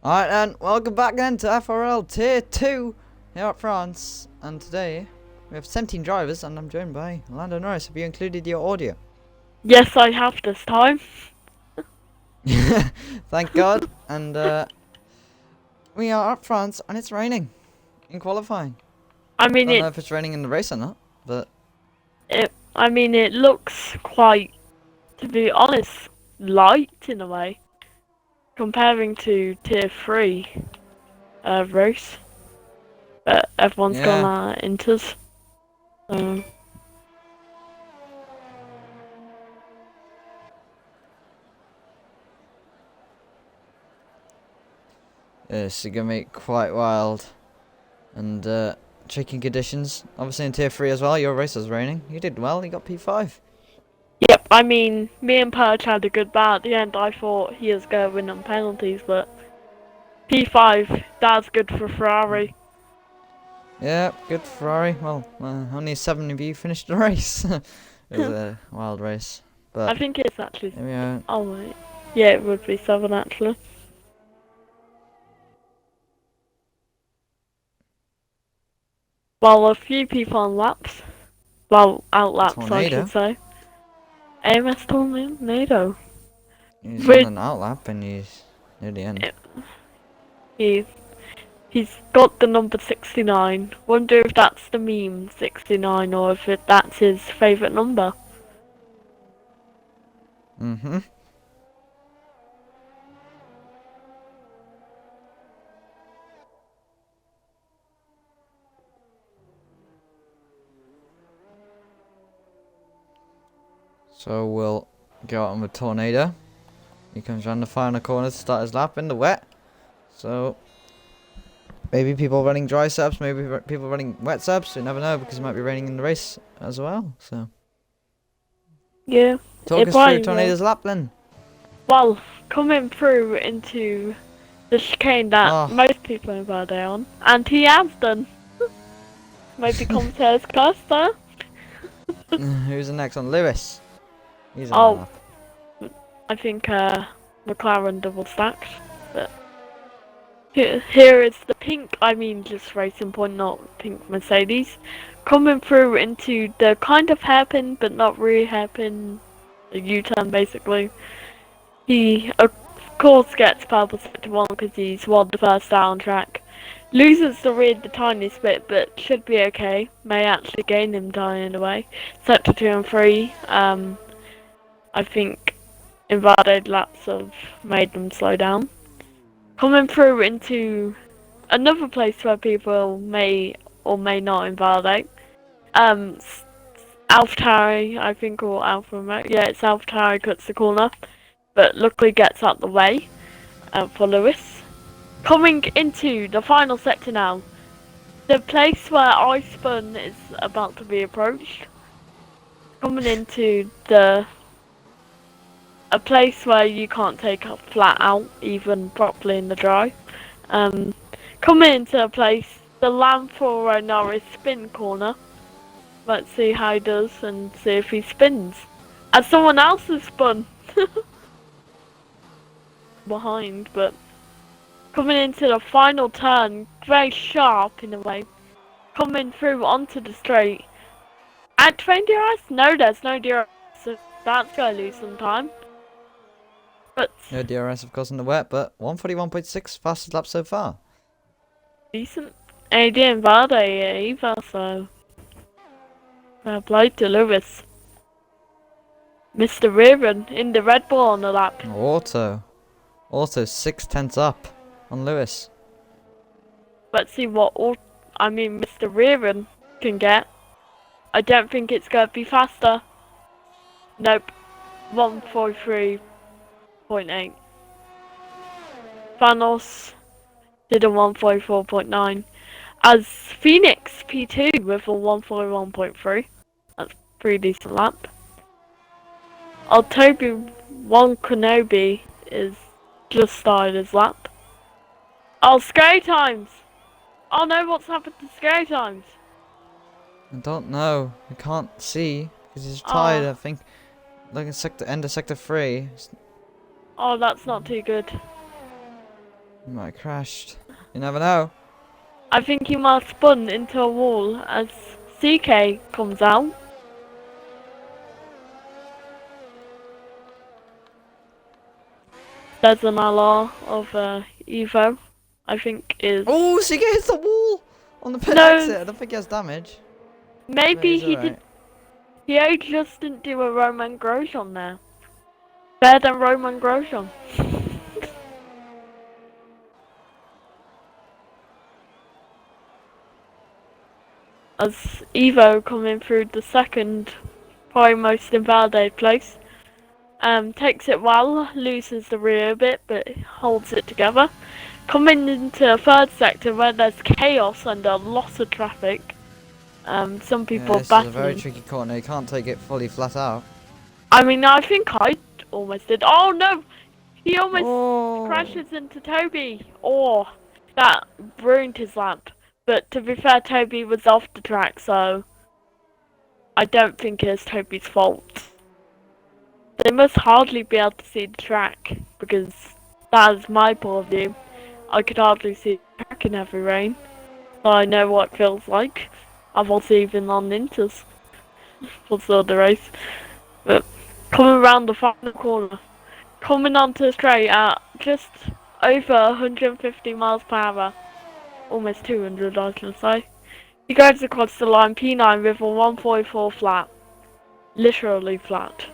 Alright then, welcome back then to FRL Tier 2 here at France. And today we have 17 drivers and I'm joined by Lando Norris. Have you included your audio? Yes, I have this time. Thank God. And we are at France and it's raining in qualifying. I I mean don't know if it's raining in the race or not, but it looks quite, to be honest, light in a way, comparing to Tier 3 race. But everyone's yeah. gone inters. So It's gonna be quite wild. And tricky conditions. Obviously in Tier 3 as well, your race was raining. You did well, you got P5. yep, I mean, me and Perch had a good battle at the end. I thought he was going to win on penalties, but P5, that's good for Ferrari. Yeah, good Ferrari. Well, only 7 of you finished the race. It was a wild race. I But think it's actually... there we are. Oh, wait. Yeah, it would be 7 actually. Well, a few people on laps. Well, out laps, I Tornado. should say. AMS Tornado. He's on With an outlap and he's near the end. he's he's got the number 69. Wonder if that's the meme 69 or if that's his favourite number. Mm-hmm. So we'll go out on the Tornado. He comes around the final corner to start his lap in the wet. So maybe people running dry subs, maybe people running wet subs. You never know because it might be raining in the race as well. So Yeah. talk It us probably through Tornado's lap then. Well, coming through into the chicane that Oh, most people in Verde on, and he has done. Maybe commentator's curse there. who's the next one? Lewis. He's on Oh, the lap. I think McLaren double stacked. But here is the pink, I mean just Racing Point, not pink Mercedes, coming through into the kind of hairpin, but not really hairpin, a U-turn basically. He, of course, gets purple sector 1 because he's won the first down track. Loses the rear the tiniest bit, but should be okay. May actually gain him down in a way. Sector 2 and 3, I think invalidated laps have made them slow down. Coming through into another place where people may or may not invalidate. AlphaTauri, I think, or Alpha Romeo. Yeah, it's AlphaTauri cuts the corner, but luckily gets out the way for Lewis. Coming into the final sector now, the place where I spun is about to be approached. Coming into a place where you can't take a flat out even properly in the dry. Coming into a place, the Lamforo Norris spin corner. Let's see how he does and see if he spins. As someone else has spun behind, but coming into the final turn, very sharp in a way. Coming through onto the straight. At 20 DRS? No, there's no DRS, so that's going to lose some time. But No DRS, of course, in the wet, but 141.6 fastest lap so far. decent. And he didn't validate either, so fair play to Lewis. Mr. Reardon in the Red Bull on the lap. Auto 6/10 up on Lewis. Let's see what Mr. Reardon can get. I don't think it's going to be faster. Nope. 143.8. Thanos did a 144.9. As Phoenix P2 with a 141.3. That's a pretty decent lap. Toby 1 Kenobi is just started his lap. Oh, scary times! Oh no, what's happened to scary times? I don't know. I can't see because he's tired. I think. Like in end of sector 3. Oh, that's not too good. He might have crashed. You never know. I think he might have spun into a wall as CK comes out. There's an LR of Evo, I think is... Oh, CK hits the wall on the pit No. exit. I don't think he has damage. Maybe He's he alright. He just didn't do a Roman Grosjean there. Better than Roman Grosjean. As Evo coming through the second, probably most invalidated place. Takes it well, loses the rear a bit, but holds it together. Coming into a third sector where there's chaos and a lot of traffic. Some people This is a very battling. tricky corner. You can't take it fully flat out. I mean, I think I almost did. Oh no! He almost Oh. crashes into Toby. Oh, that ruined his lap. But to be fair, Toby was off the track, so I don't think it's Toby's fault. They must hardly be able to see the track, because that is my point of view. I could hardly see the track in heavy rain. So I know what it feels like. I've also even on Inters for the race. But coming around the final corner, coming onto the straight at just over 150 miles per hour, almost 200 I was gonna say. He goes across the line P9 with a 144 flat, literally flat.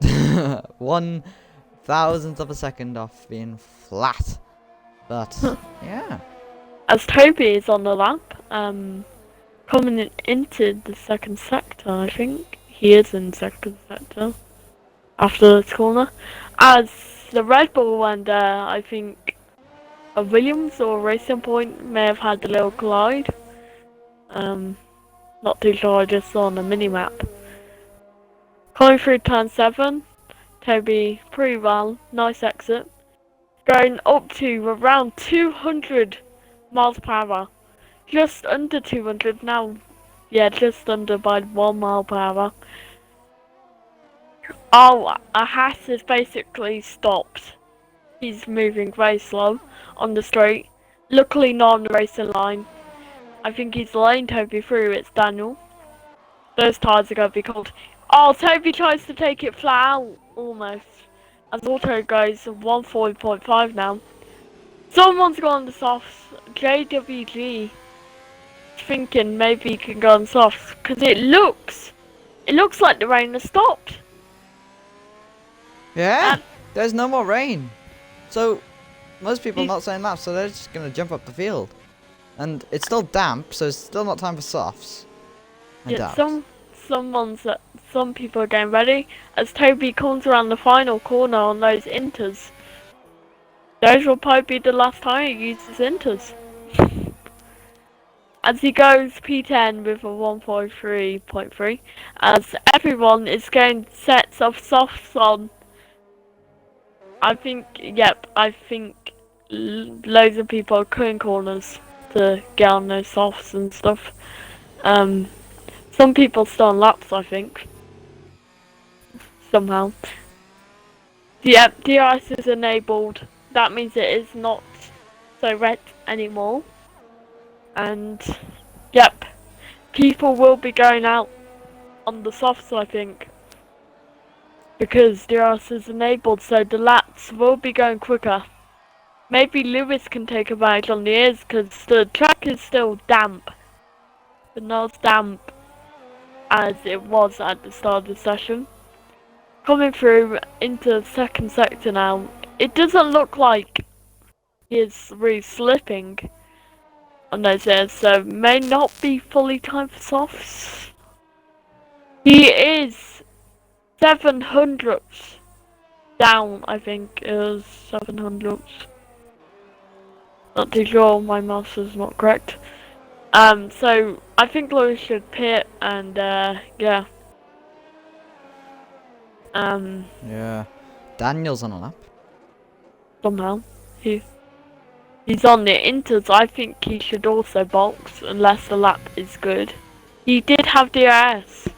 1,000th of a second off being flat, but yeah. As Toby is on the lap, coming into the second sector, I think he is in second sector after this corner. As the Red Bull and I think a Williams or Racing Point may have had a little collide. Not too sure, I just saw on the mini-map. Coming through turn 7, Toby pretty well, nice exit. Going up to around 200 miles per hour. Just under 200 now. Yeah, just under by 1 mile per hour. Oh, a Haas is basically stopped. He's moving very slow on the straight. Luckily not on the racing line. I think he's laying Toby through, it's Daniel. Those tyres are going to be cold. Oh, Toby tries to take it flat out, almost. As auto goes 140.5 now. Someone's gone on the softs. JWG. Thinking maybe he can go on softs. Because it looks like the rain has stopped. Yeah, And there's no more rain. So, most people not saying laps, so they're just going to jump up the field. And it's still damp, so it's still not time for softs. I yeah, doubt. some people are getting ready as Toby comes around the final corner on those inters. Those will probably be the last time he uses inters. As he goes P10 with a 143.3, as everyone is getting sets of softs on. I think loads of people are cutting corners to get on those softs and stuff. Some people still on laps, I think. Somehow. Yep, DRS is enabled. That means it is not so red anymore. And, yep, people will be going out on the softs, I think. Because DRS is enabled, so the laps will be going quicker. Maybe Lewis can take advantage on the ears, because the track is still damp. But not as damp as it was at the start of the session. Coming through into the second sector now, it doesn't look like he is really slipping on those ears, so may not be fully timed for softs. He is 700 down, I think it was 700. Not too sure, my maths is not correct. So I think Lewis should pit and yeah. Yeah. Daniel's on a lap. Somehow he's on the inters. I think he should also box unless the lap is good. He did have DRS,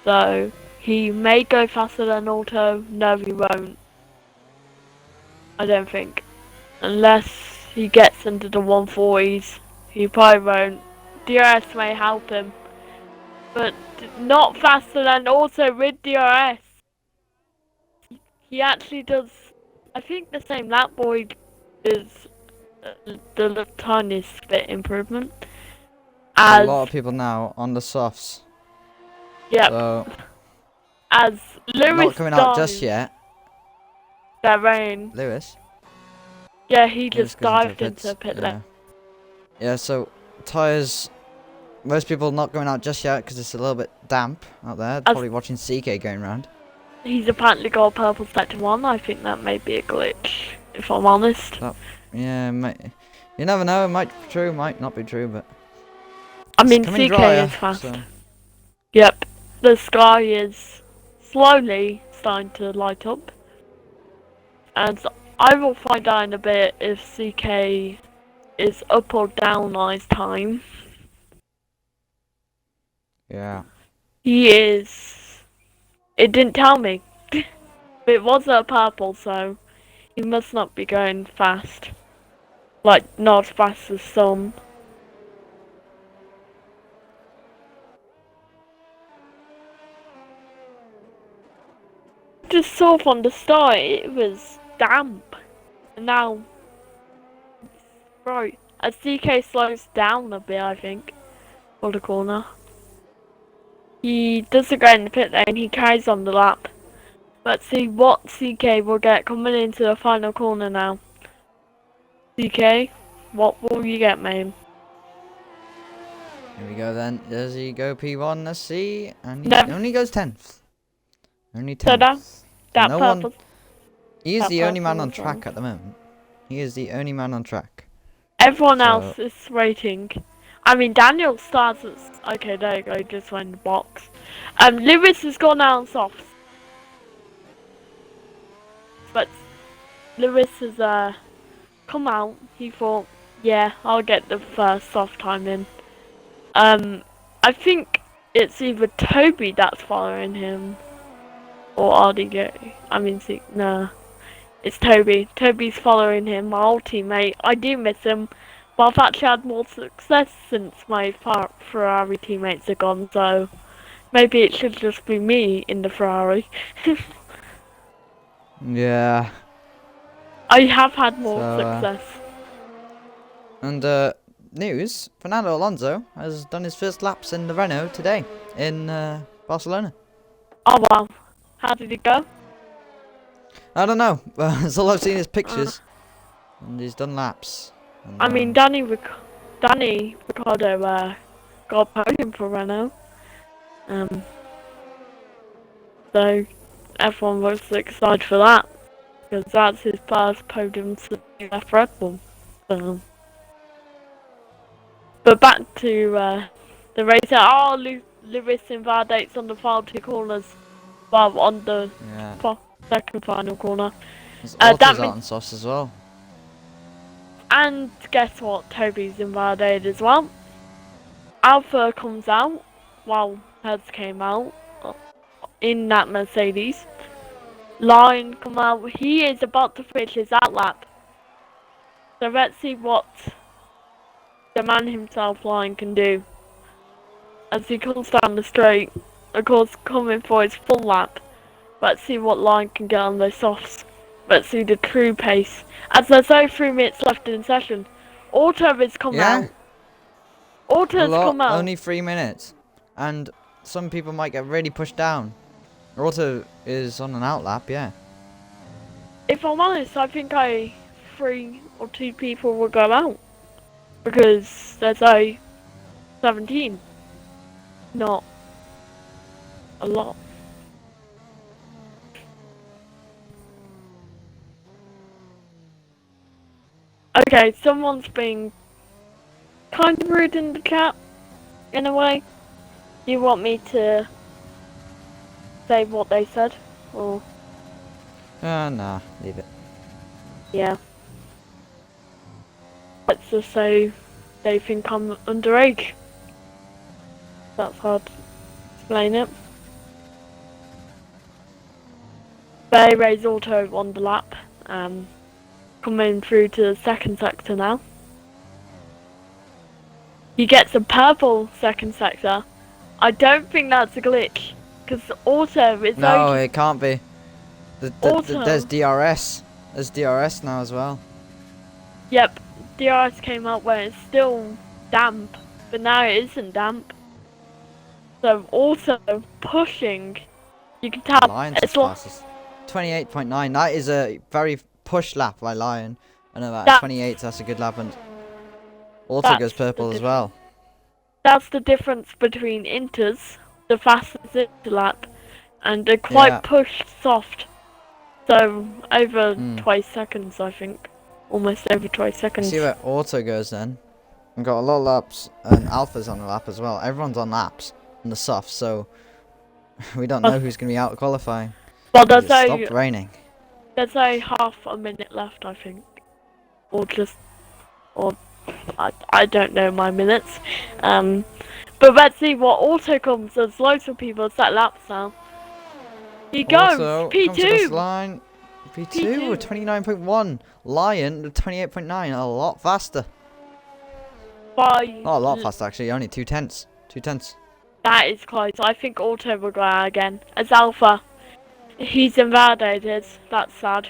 so he may go faster than auto. No, he won't. I don't think. unless he gets into the 140s. He probably won't. DRS may help him, but not faster than also with DRS. He actually does, I think, the same lap void is the tiniest bit improvement. A As, lot of people now on the softs. yep, So, as Lewis not coming out just dives yet. that rain. Lewis. Yeah, he Lewis just goes into dived pits. into pit Yeah. lane. Yeah, so tyres. Most people not going out just yet because it's a little bit damp out there. As Probably watching CK going round. he's apparently got a purple sector 1, I think that may be a glitch, if I'm honest. Yeah, you never know. It might be true, might not be true, but I it's mean, coming CK drier, is fast. so. Yep, the sky is slowly starting to light up. And I will find out in a bit if CK is up or down on his time. Yeah. He is. It didn't tell me. It was a purple, so he must not be going fast. Like, not as fast as some. Just saw from the start it was damp. And now, right, as CK slows down a bit, I think, for the corner. He doesn't go in the pit lane, he carries on the lap. Let's see what CK will get coming into the final corner now. CK, what will you get, man? Here we go then. Does he go P1? Let's see. And he No. only goes 10th. Only 10th. So that no purple. one. He is that the only man purple on as track well. at the moment. He is the only man on track. Everyone So- else is rating. I mean, Daniel starts at. Okay, there you go, just went in the box. Lewis has gone out on softs. But Lewis has come out. He thought, yeah, I'll get the first soft time in. I think it's either Toby that's following him or RDJ. I mean, no, it's Toby. Toby's following him, my old teammate. I do miss him, but I've actually had more success since my Ferrari teammates are gone, so maybe it should just be me in the Ferrari. Yeah. I have had more So, success. And news: Fernando Alonso has done his first laps in the Renault today in Barcelona. Oh wow, how did it go? I don't know. That's all I've seen is pictures, and he's done laps. And, I mean, Danny Ricciardo got a podium for Renault. So everyone was excited for that because that's his first podium since he left Red Bull. So. But back to the race. Oh, Lewis invalidates on the final two corners. Well, on the yeah, second final corner. there's that Autos mean- out on softs as well. And guess what? Toby's invalidated as well. Alpha comes out while Perez came out in that Mercedes. Line come out. He is about to finish his outlap. So let's see what the man himself, Line, can do as he comes down the straight. Of course, coming for his full lap. Let's see what Line can get on those softs. Let's see the true pace. As there's only 3 minutes left in session. Auto has come out. Auto has come out. Only 3 minutes, and some people might get really pushed down. Auto is on an outlap, yeah. If I'm honest, I think 3 or 2 people will go out. Because there's only 17. Not a lot. Okay, someone's being kind of rude in the chat, in a way. You want me to say what they said? Or, Nah, leave it. yeah. Let's just say they think I'm underage. That's hard to explain it. Bay Ray's auto on the lap. coming through to the second sector now. He gets a purple second sector. I don't think that's a glitch, because Auto is No, only it can't be. Auto. There's DRS. There's DRS now as well. Yep, DRS came out when it's still damp, but now it isn't damp. So also pushing, you can tell Lion's it's the fastest. 28.9. That is a very push lap by Lion. I know that. 28. That's a good lap, and Auto goes purple as well. That's the difference between Inters, the fastest Inter lap, and a quite pushed soft. So over 20 seconds, I think. Almost over 20 seconds. See where Auto goes then. We've got a lot of laps, and Alpha's on the lap as well. Everyone's on laps in the soft, so we don't know who's going to be out qualifying. Well, It stopped raining. There's only half a minute left, I think. I don't know my minutes. But let's see what Auto comes. There's loads of people set laps now. He goes Auto P2. comes to this line. P2 with 29.1. Lion with 28.9. A lot faster. Not a lot faster actually. Only 2/10. 2/10. That is close. I think Auto will go out again. As Alpha, he's invalidated. That's sad.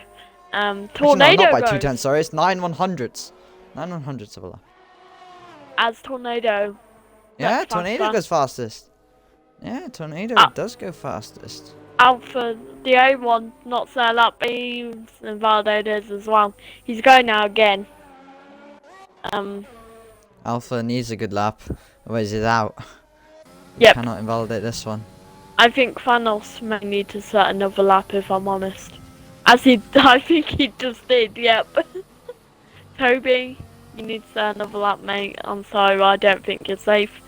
Tornado actually, no, not by goes. 2/10. Sorry, it's 9/100ths. 9/100ths of a lap. As Tornado. Yeah, Tornado goes fastest. Yeah, Tornado does go fastest. Alpha, the only one not set up, he's invalidated as well. He's going now again. Alpha needs a good lap, otherwise he's out. Yep. Cannot invalidate this one. I think Thanos may need to set another lap, if I'm honest. I think he just did, yep. Toby, you need to set another lap, mate. I'm sorry, I don't think you're safe.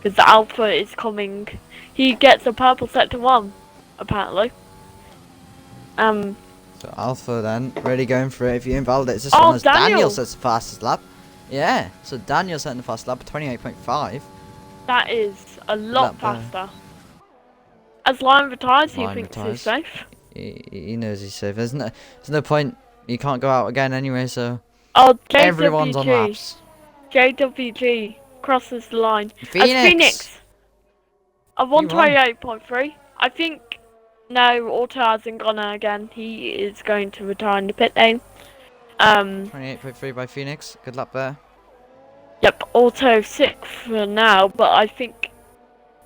Because Alpha is coming. He gets a purple sector 1, apparently. So Alpha then, really going for it. If you invalidate this one, as Daniel sets the fastest lap. Yeah, so Daniel setting the fastest lap, 28.5. That is a lot faster. As Lion retires, he thinks he's safe. He knows he's safe. There's no point. You can't go out again anyway, so everyone's on laps. JWG crosses the line. Phoenix A 128.3. I think no, Auto hasn't gone out again. He is going to retire in the pit lane. 28.3 by Phoenix. Good luck there. Yep, Auto 6 for now, but I think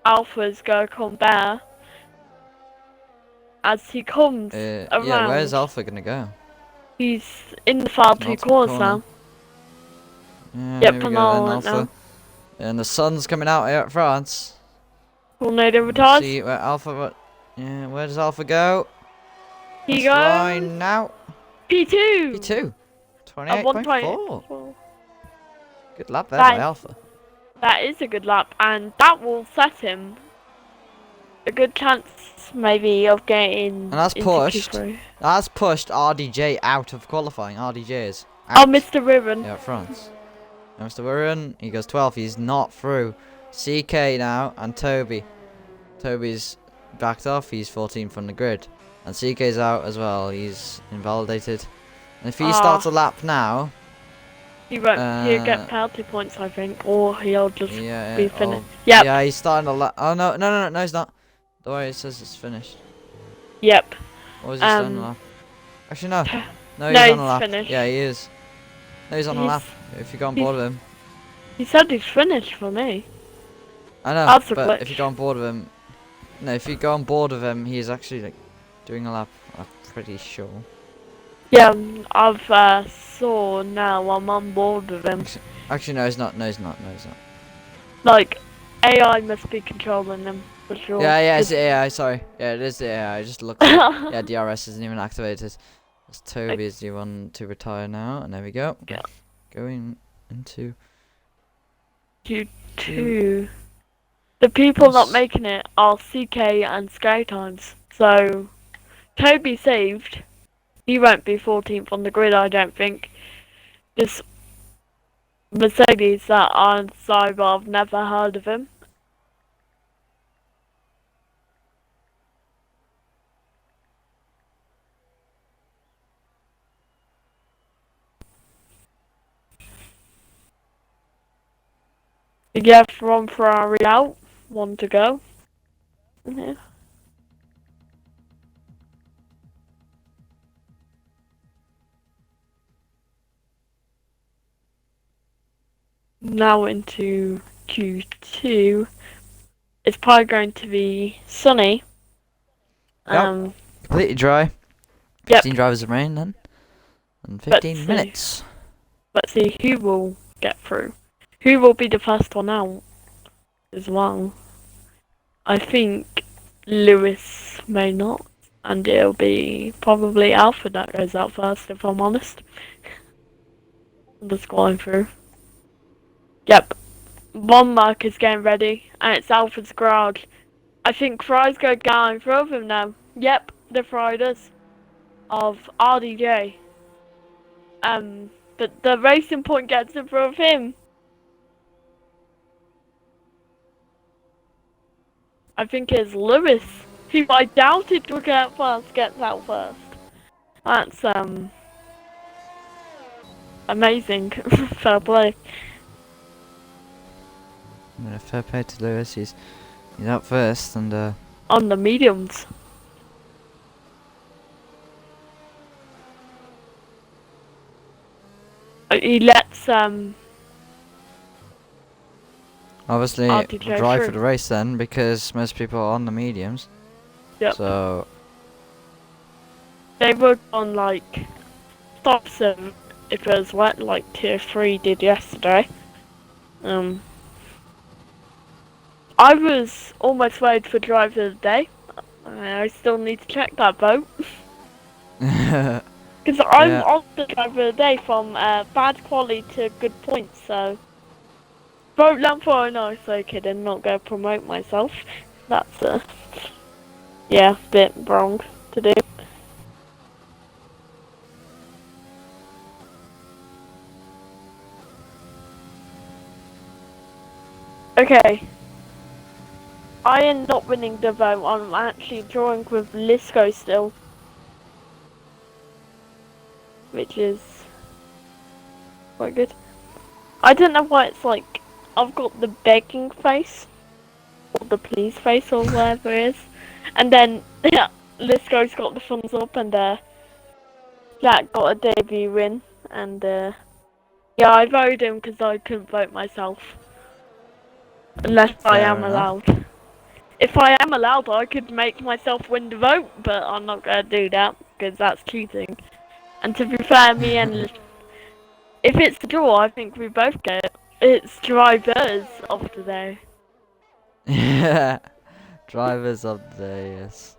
Alpha's going to come back as he comes around. Yeah, where's Alpha going to go? He's in the far 2 corners now. Yeah, yep, here we go then, Alpha. And the sun's coming out here at France. Tornado retires. See where Alpha. Yeah, where does Alpha go? He goes. Line now. P2. P2. 28.4. Good lap there by Alpha. That is a good lap, and that will set him a good chance, maybe, of getting. And that's pushed. That's pushed RDJ out of qualifying. RDJ is out. Oh, Mr. Riven. Yeah, France. Mr. Wirren, he goes 12th. He's not through. CK now and Toby. Toby's backed off. He's 14th from the grid. And CK's out as well. He's invalidated. And if he starts a lap now... He won't. He'll get penalty points, I think. Or he'll just be finished. Yep. Yeah, he's starting a lap. Oh, no, he's not. The way it says it's finished. Yep. Or is he starting a lap? Actually, no. No, he's on a lap. Finished. Yeah, he is. No, he's on a lap. If you go on board with him. He said he's finished for me. I know, that's but if you go on board with him... No, if you go on board with him, he's actually like doing a lap. I'm pretty sure. Yeah, I've saw now. I'm on board with him. Actually, no, he's not. No, he's not. Like, AI must be controlling him for sure. Yeah, it's the AI. Sorry. Yeah, it is the AI. I just looked. Yeah, DRS isn't even activated. As Toby is the one to retire now, and there we go. Yeah. Going into Q2. The people not making it are CK and Sky Times. So Toby saved. He won't be 14th on the grid, I don't think. This Mercedes that I've never heard of him. Yeah, from Ferrari out, one to go. Yeah. Now into Q2. It's probably going to be sunny. Yep. Completely dry. Yep. 15 drivers remain then. And Let's 15 see. minutes. Let's see who will get through. Who will be the first one out as well. I think Lewis may not. And it'll be probably Alfred that goes out first, if I'm honest. I'm just going through. Yep. One mark is getting ready, and it's Alfred's garage. I think Fry's going down through him now. Yep, the Fridays of RDJ. But the Racing Point gets in front of him. I think it's Lewis, who I doubted would get first, gets out first. That's amazing. Fair play. Fair play to Lewis. He's out first, and On the mediums. He lets obviously RDJ drive for through. the race then, because most people are on the mediums. Yep. So They work on like stops if it was wet, like Tier 3 did yesterday. I was almost ready for driver of the day. I still need to check that vote. Because I'm Yeah. on the driver of the day from bad quality to good points, so vote Lamp no, so kidding, not gonna promote myself. That's yeah, bit wrong to do. Okay. I am not winning the vote, I'm actually drawing with Lisco still. Which is quite good. I don't know why it's like, I've got the begging face, or the please face, or whatever it is. And then, yeah, Lisco's got the thumbs up, and Jack got a debut win. And yeah, I voted him because I couldn't vote myself. Unless I Fair am enough. allowed. If I am allowed, I could make myself win the vote, but I'm not gonna do that because that's cheating. And to be fair, me and if it's a draw, I think we both get it. It's drivers of the day. Yeah. Drivers of the day, yes.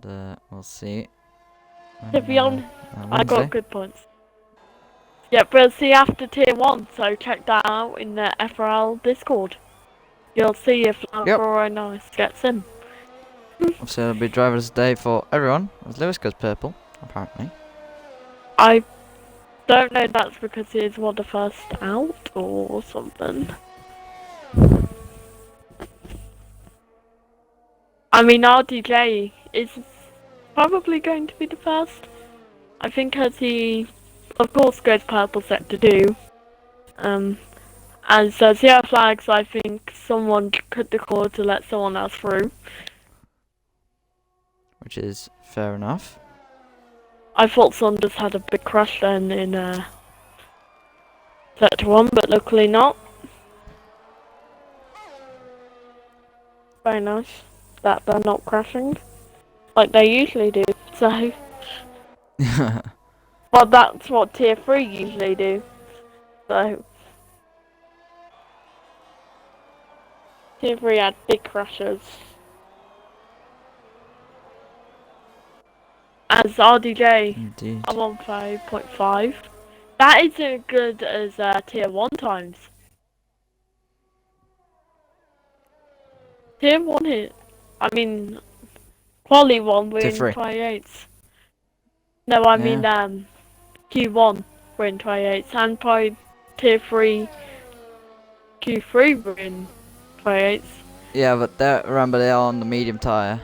And we'll see. To be honest, I Wednesday. got good points. Yeah, we'll see after tier 1, so check that out in the FRL Discord. You'll see if Laura Nice gets in. Obviously, it'll be drivers' day for everyone, as Lewis goes purple, apparently. I don't know if that's because he's one of the first out or something. I mean, RDJ is probably going to be the first. I think as he, of course, goes purple sector 2. And so zero flags, I think someone cut the cord to let someone else through. Which is fair enough. I thought Saunders had a big crash then in sector 1, but luckily not. Very nice that they're not crashing like they usually do. So, well, that's what tier 3 usually do. So, tier 3 had big crashes. As RDJ, Indeed. I'm on 5.5. That isn't good as tier 1 times. Tier 1 hit. I mean, quali 1 we're Tier in 3. 28s. No, I mean Q1 we're in 28s, and probably tier 3 Q3 we're in 28s. Yeah, but remember they are on the medium tyre.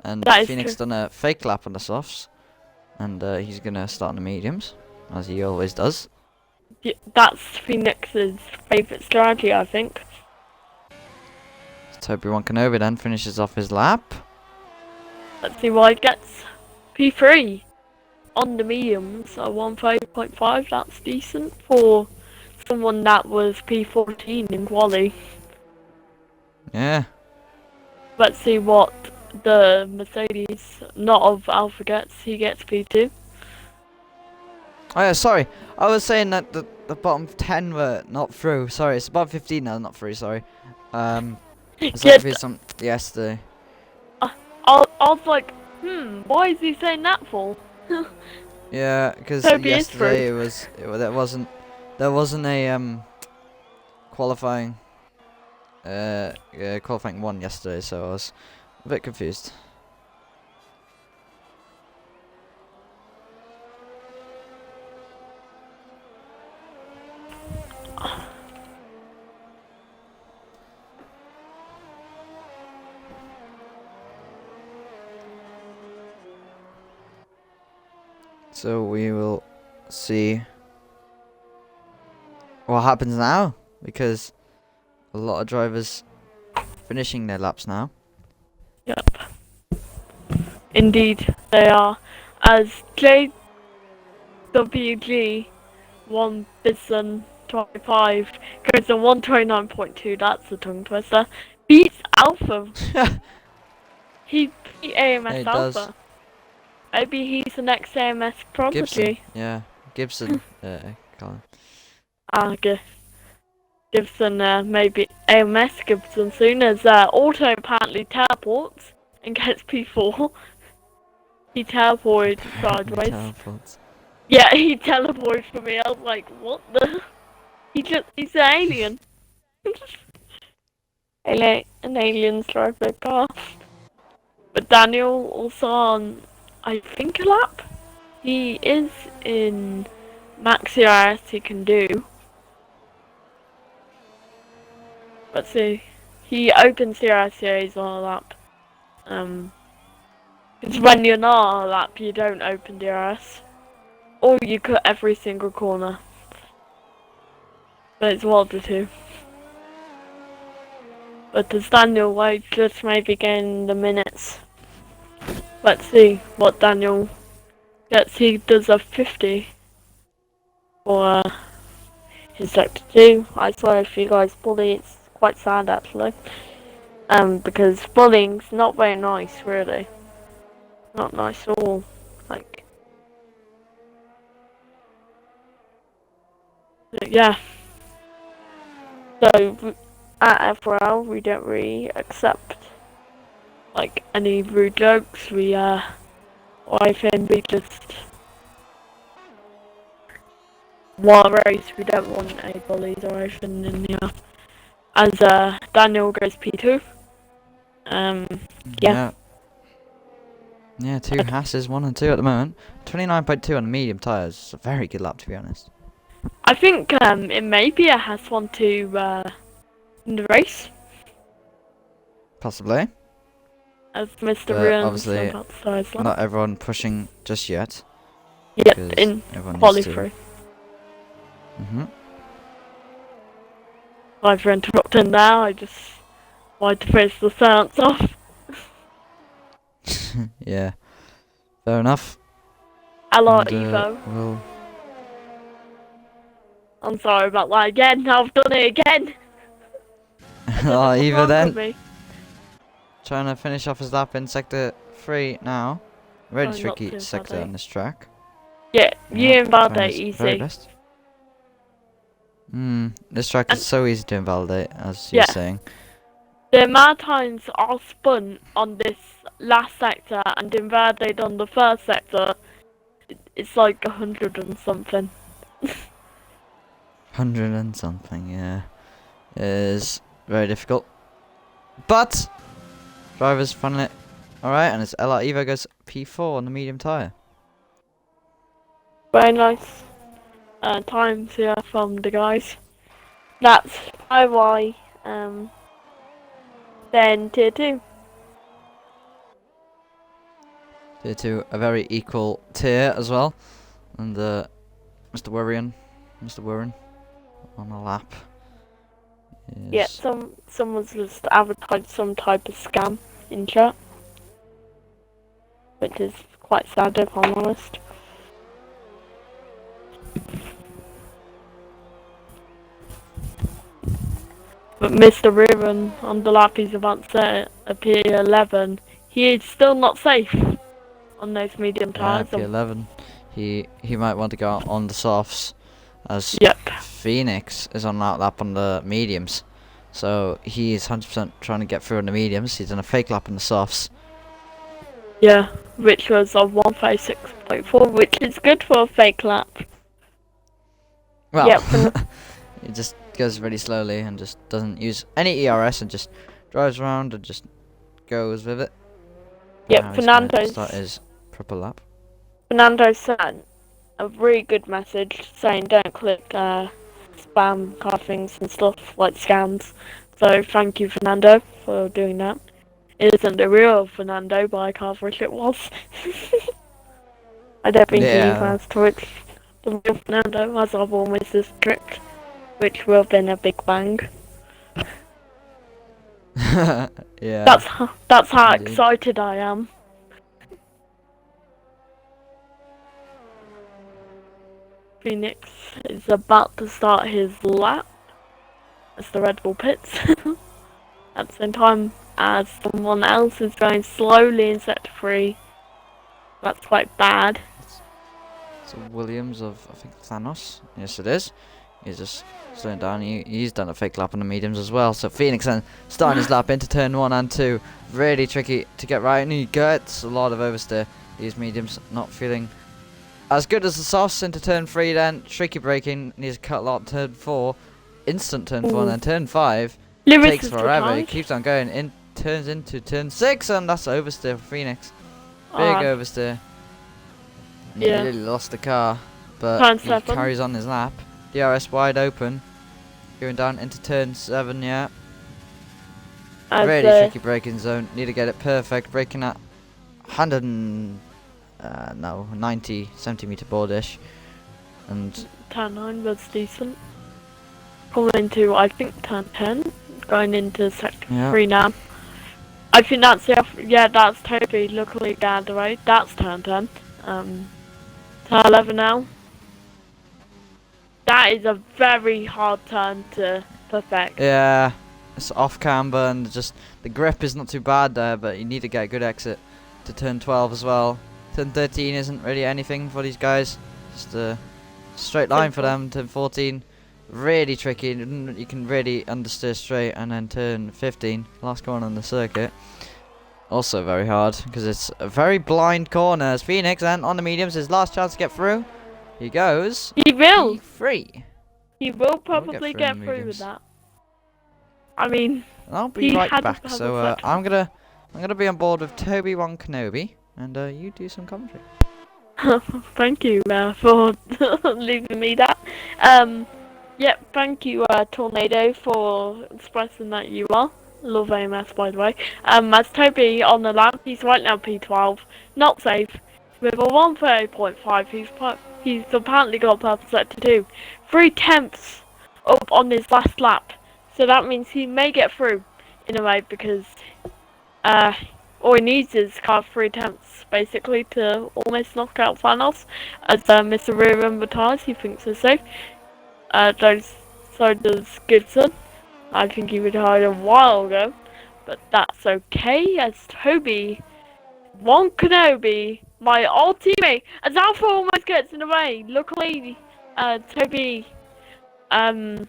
And That is Phoenix true. done a fake lap on the softs. And he's going to start on the mediums, as he always does. That's Phoenix's favourite strategy, I think. Toby-Wan Kenobi then finishes off his lap. Let's see why he gets P3 on the mediums. A 1:30.5. That's decent for someone that was P14 in quali. Yeah. Let's see what the Mercedes, not of Alpha gets. He gets P2. Oh yeah, sorry. I was saying that the bottom 10 were not through. Sorry, it's bottom 15 now, not through, sorry. I was Yes, confused on yesterday. I was like, why is he saying that for? Yeah, because Toby is yesterday through. there wasn't a qualifying qualifying one yesterday, so I was a bit confused. So we will see what happens now, because a lot of drivers finishing their laps now. Yep. Indeed, they are. As JWG 1 Bison 25 goes on 129.2, that's a tongue twister. Beats Alpha. He beat AMS It Alpha. does. Maybe he's the next AMS Gibson, prodigy. yeah, Gibson. Colin. Okay. Gibson, maybe AMS Gibson soon, as Auto apparently teleports and gets P4. He teleported sideways. Teleports. Yeah, he teleported for me. I was like, what the? He's an alien. An alien drive their car. But Daniel also on, I think, a lap. He is in max CRS he can do. Let's see. He opens CRS, yeah, he's on a lap. Because when you're not on a lap, you don't open DRS. Or you cut every single corner. But it's one of the two. But does Daniel White just maybe gain the minutes? Let's see what Daniel gets. He does a 50 for his sector 2. I swear if you guys bully, it's quite sad actually. Because bullying's not very nice, really. Not nice at all. Like, yeah. So at FRL we don't really accept like any rude jokes. Or I think we just while race we don't want any bullies or anything in here. As Daniel goes P2. Yeah. Yeah, two Hasses, 1 and 2 at the moment. 29.2 on the medium tyres. It's a very good lap, to be honest. I think it may be a Haas 1-2 in the race. Possibly. As Mr. But Ruins obviously, not everyone pushing just yet. Yep, in quali 3. Sorry for interrupting now, I just wanted to finish the sentence off. Yeah. Fair enough. Hello, And, Evo. I'm sorry about that again, I've done it again! Oh, Eva then. Me. Trying to finish off his lap in sector 3 now. Very Oh, tricky sector on this track. Yeah, you invalidate trying his very easy. best. This track is so easy to invalidate, as you're saying. The amount of times I spun on this last sector and invalidated on the first sector, it's like 100 and something. 100 and something, yeah. It is very difficult. But drivers finding it alright, and it's LR Evo goes P4 on the medium tyre. Very nice times here from the guys. That's IY, then tier 2. Tier 2, a very equal tier as well. And Mr. Warrior Mr. Warren on a lap. Yeah, someone's just advertised some type of scam in chat, which is quite sad if I'm honest. But Mr. Riven on the lap he's about to set a P11, he is still not safe on those medium Yeah, tyres. P11. He might want to go out on the softs, as Yep. Phoenix is on that lap on the mediums. So he is 100% trying to get through on the mediums. He's done a fake lap on the softs. Yeah, which was a 156.4, which is good for a fake lap. Well, Yep. he just goes really slowly and just doesn't use any ERS and just drives around and just goes with it. Yep, Now he's gonna Fernando's start his proper lap. Fernando sent a really good message saying don't click spam car things and stuff like scams. So thank you, Fernando, for doing that. It isn't the real Fernando, but I can't wish it was. I don't think he Yeah. has Twitch the real Fernando, as I've almost this trick, which will have been a big bang. Yeah. That's how Indeed. excited I am. Phoenix is about to start his lap as the Red Bull pits. At the same time as someone else is going slowly in sector 3. That's quite bad. So Williams of, I think, Thanos. Yes, it is. He's just slowing down. He's done a fake lap on the mediums as well. So Phoenix then starting his lap into turn 1 and 2. Really tricky to get right, and he gets a lot of oversteer. These mediums not feeling as good as the softs into turn 3 then. Tricky braking. Needs to cut a lot. Turn 4. Instant turn 4. And then turn 5. Lewis Takes is forever. He retired. keeps on going. Turns into turn 6, and that's oversteer for Phoenix. Big Ah, oversteer. Yeah. Nearly lost the car, but Turn he 7. carries on his lap. DRS wide open. Going down into turn 7, yeah. as Really tricky braking zone. Need to get it perfect. Braking at 90 centimeter boardish. And turn 9 was decent. Coming into, I think, turn 10. Going into sector yeah, 3 now. I think that's that's Toby. Luckily down the road. That's turn 10. Turn 11 now. That is a very hard turn to perfect. yeah, it's off camber and just the grip is not too bad there, but you need to get a good exit to turn 12 as well. Turn 13 isn't really anything for these guys. Just a straight line for them. Turn 14. Really tricky, you can really understeer straight, and then turn 15, last corner on the circuit, also very hard because it's a very blind corner. As Phoenix and on the mediums, his last chance to get through. He goes. He will. P3. He will get probably through get in the through mediums. with that. I mean, And I'll be He right had back. to have So a I'm gonna be on board with Toby-Wan Kenobi, and you do some commentary. thank you for leaving me that. Yep, thank you, Tornado, for expressing that you are. Love AMS, by the way. As Toby on the lap, he's right now P12, not safe, with a 130.5. He's apparently got purple sector 2. 3/10 up on his last lap, so that means he may get through in a way because all he needs is car 3/10 basically to almost knock out Thanos. As Mr. Rear retires, he thinks so safe. So does Gibson. I think he retired a while ago, but that's okay. As Toby-Wan Kenobi, my old teammate, as Alpha almost gets in the way. Luckily, Toby had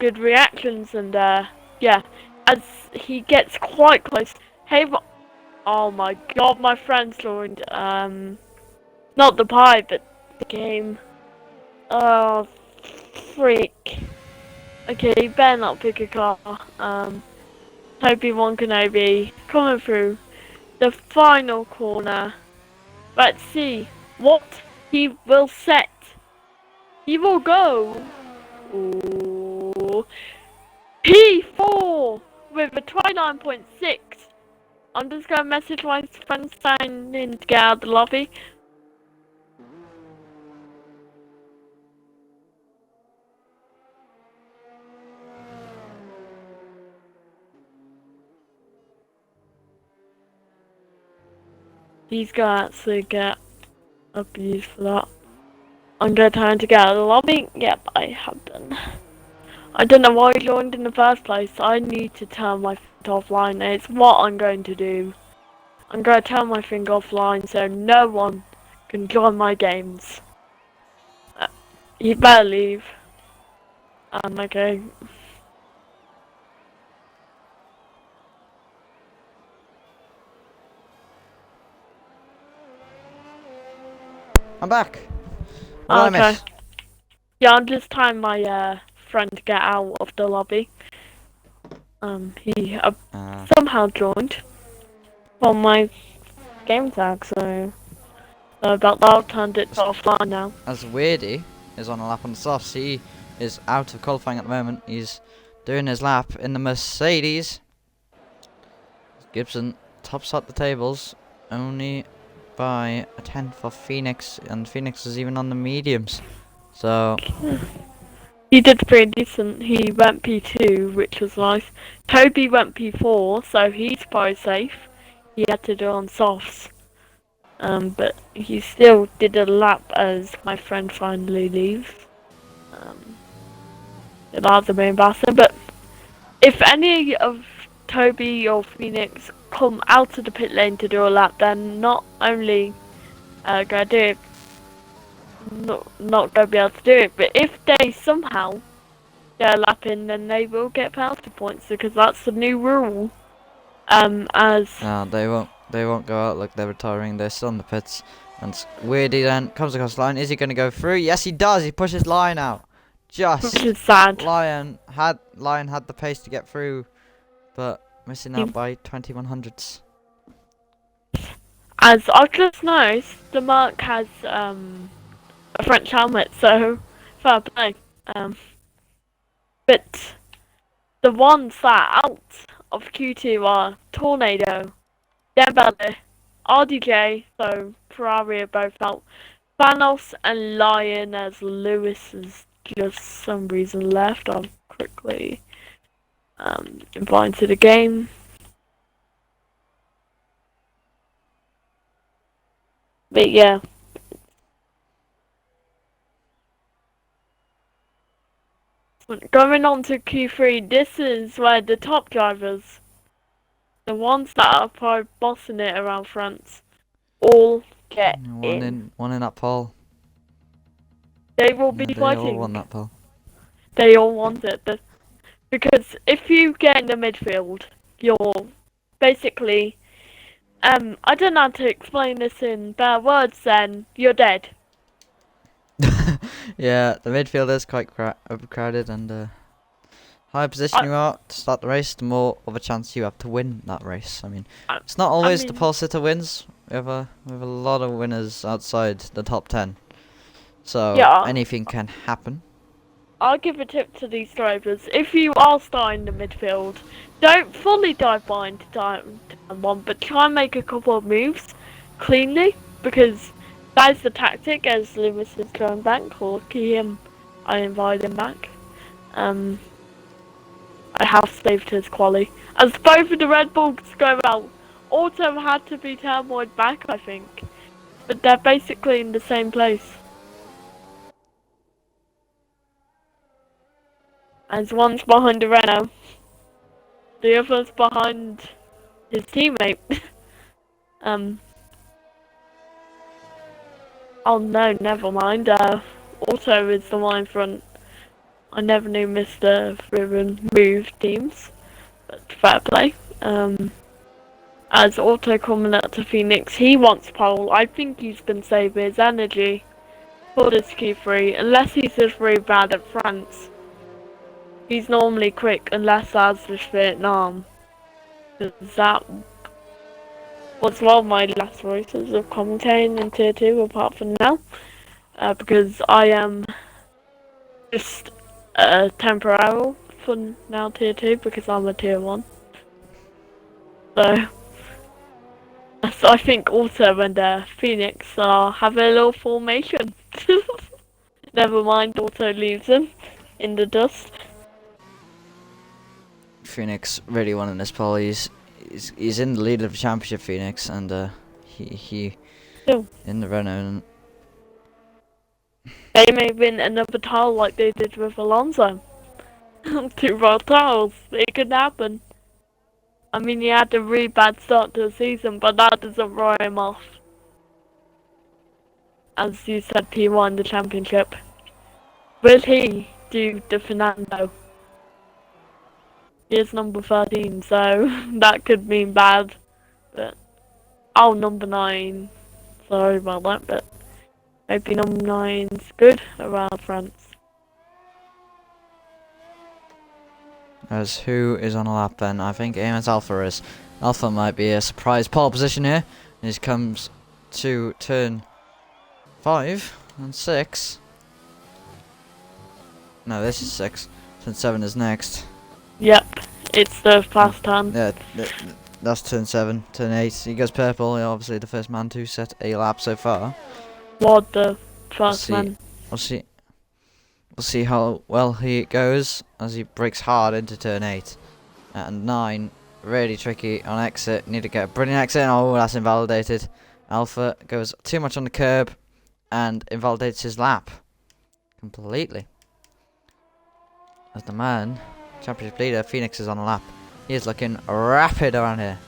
good reactions, and yeah, as he gets quite close. Hey, oh my God, my friend's joined. Not the pie, but the game. Oh, freak. Okay, you better not pick a car. Toby-Wan Kenobi coming through the final corner. Let's see what he will set. He will go. Ooh. P4 with a 29.6. I'm just going to message my friend saying, "I need to get out of the lobby." He's gonna actually get abused for that. I'm gonna try to get out of the lobby. Yep, I have done. I don't know why I joined in the first place. I need to turn my phone offline. It's what I'm going to do. I'm going to turn my thing offline so no one can join my games. You better leave. Okay. I'm back. What did I Okay. miss? Yeah, I'm just trying my friend to get out of the lobby. He somehow joined on my game tag, so about that I've turned it to offline now. As Weirdy is on a lap on the softs, he is out of qualifying at the moment. He's doing his lap in the Mercedes. Gibson tops out the tables only by a tenth of Phoenix, and Phoenix is even on the mediums. So He did pretty decent. He went P2, which was nice. Toby went P4, so he's probably safe. He had to do on softs. But he still did a lap as my friend finally leaves. That's the main bastard. But if any of Toby or Phoenix come out of the pit lane to do a lap, then not only gonna do it, not gonna be able to do it, but if they somehow get a lap in, then they will get penalty points because that's the new rule. As they won't go out like they're retiring. They're still in the pits. And Weirdy then comes across the line. Is he going to go through? Yes, he does. He pushes Lion out. which is sad. Lion had the pace to get through, but missing out by 2100ths. As I've just noticed, the Merc has a French helmet, so fair play. But the ones that are out of Q2 are Tornado, Dembele, RDJ, so Ferrari are both out, Thanos and Lion, as Lewis has just some reason left. I'll quickly invite into the game. But yeah. Going on to Q3, this is where the top drivers, the ones that are probably bossing it around France, all get in. One in that pole. They will be They fighting. all won that pole. They all want it. Because if you get in the midfield, you're basically, I don't know how to explain this in bare words then, you're dead. Yeah, the midfield is quite overcrowded, and higher position you are to start the race, the more of a chance you have to win that race. I mean, it's not always the pole sitter wins. We have a lot of winners outside the top 10, so Yeah. anything can happen. I'll give a tip to these drivers. If you are starting the midfield, don't fully dive behind turn one, but try and make a couple of moves cleanly, because that is the tactic. As Lewis is going back, lucky him, I invite him back. I have saved his quali. As both of the Red Bulls go out, Auto had to be turmoiled back, I think, but they're basically in the same place. As one's behind the Renault, the other's behind his teammate. Oh no, never mind. Auto is the one in front. I never knew Mr. Ribbon moved teams, but fair play. As Auto coming up to Phoenix, he wants pole. I think he's been saving his energy for this Q3, unless he's just really bad at France. He's normally quick, unless that's with Vietnam. Because that was one of my last races of commentating in Tier 2, apart from now. Because I am just temporal for now Tier 2, because I'm a Tier 1. So I think Auto and Phoenix are having a little formation. Never mind, Auto leaves him in the dust. Phoenix really winning this pole. He's in the lead of the championship, Phoenix, and he Still, in the Renault. they may win another title like they did with Alonso. 2 world titles. It could happen. I mean, he had a really bad start to the season, but that doesn't write him off. As you said, he won the championship. Will he do the Fernando? He is number 13, so that could mean bad. But oh, number 9. Sorry about that, but maybe number 9's good around France. As who is on a lap then? I think Amos Alpha is. Alpha might be a surprise pole position here. And he comes to turn 5 and 6. No, this is 6. Turn 7 is next. Yep, it's the fast turn. Yeah, that's turn 7. Turn 8. He goes purple. He's obviously the first man to set a lap so far. What the first man? We'll see. We'll see how well he goes as he breaks hard into turn 8. And 9, really tricky on exit. Need to get a brilliant exit. Oh, that's invalidated. Alpha goes too much on the curb and invalidates his lap completely. As the man, championship leader, Phoenix is on a lap. He is looking rapid around here.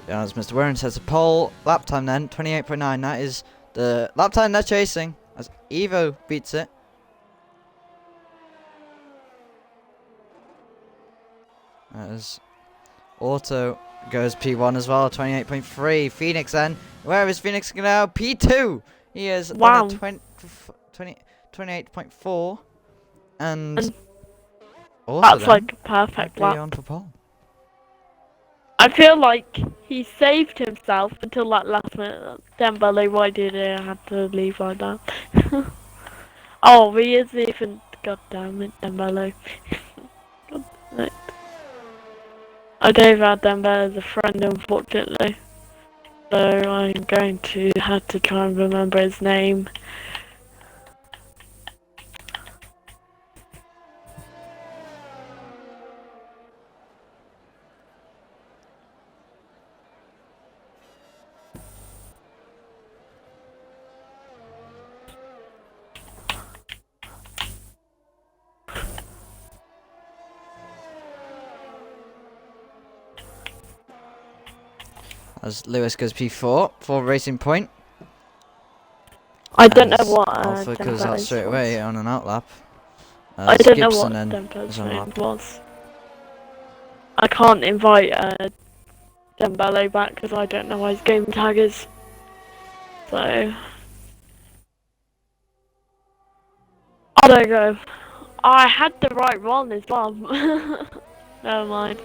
As Mr. Warren sets a pole lap time then, 28.9. That is the lap time they're chasing. As Evo beats it. As Auto goes P1 as well, 28.3. Phoenix then. Where is Phoenix now? P2! He is wow. 28.4. And Auto That's then, like a perfect lap. on for pole. I feel like he saved himself until that last minute. Dembele, why did he have to leave like that? Oh, he is even. God damn it, Dembele. God damn it. I don't have Dembele as a friend, unfortunately. So I'm going to have to try and remember his name. As Lewis goes P4 for Racing Point. I don't know As what Alpha goes out straight away on an outlap. I don't know Gibson what then Dembele's is on a name lap. was. I can't invite Dembele back because I don't know what his game tag is. So I don't go. I had the right one as well. Never mind.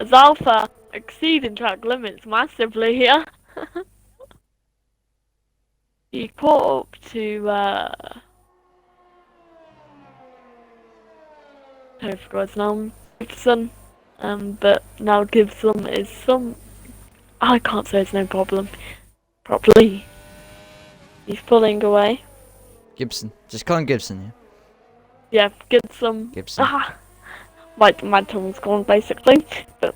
As Alpha exceeding track limits massively here. He caught up to I forgot his name, Gibson. But now Gibson is I can't say his name properly. He's pulling away. Gibson. Just call him Gibson, Yeah, Gibson. Gibson. Ah, my tongue's gone basically. But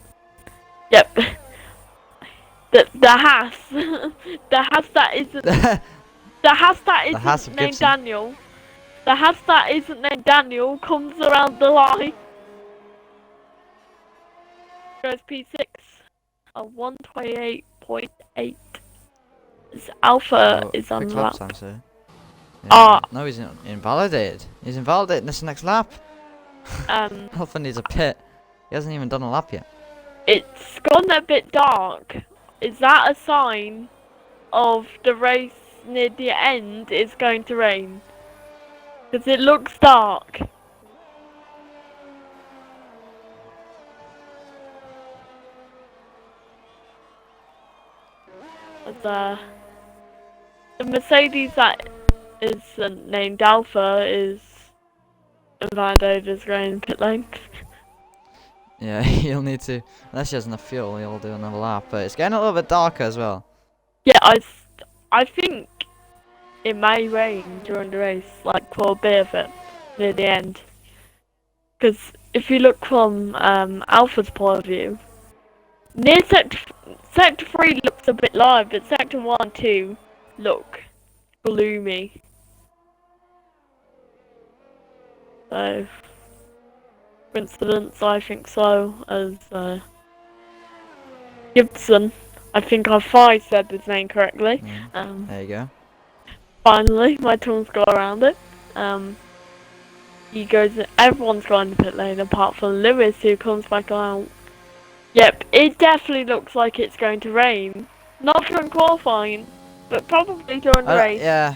yep. The Haas, the Haas that isn't, the Haas that Haas isn't of named Gibson. Daniel, the Haas that isn't named Daniel comes around the line. Goes P6, a 128.8. Alpha Oh, is on quick the lap lap. time, sir. Ah. No, he's invalidated. He's invalidated in this next lap. Alpha needs a pit. He hasn't even done a lap yet. It's gone a bit dark. Is that a sign of the race near the end is going to rain? Because it looks dark. The Mercedes that is named Alpha is invalidated going pit lane. Yeah, you'll need to, unless he has enough fuel, you'll do another lap. But it's getting a little bit darker as well. Yeah, I think it may rain during the race, like for a bit of it near the end. Because if you look from Alpha's point of view, near sector 3 looks a bit live, but sector 1 and 2 look gloomy. So, coincidence? I think so. As Gibson, I think I finally said his name correctly. There you go. Finally, my tongue's got around it. He goes. Everyone's going to pit lane apart from Lewis, who comes back out. Yep, it definitely looks like it's going to rain. Not during qualifying, but probably during the race. Yeah.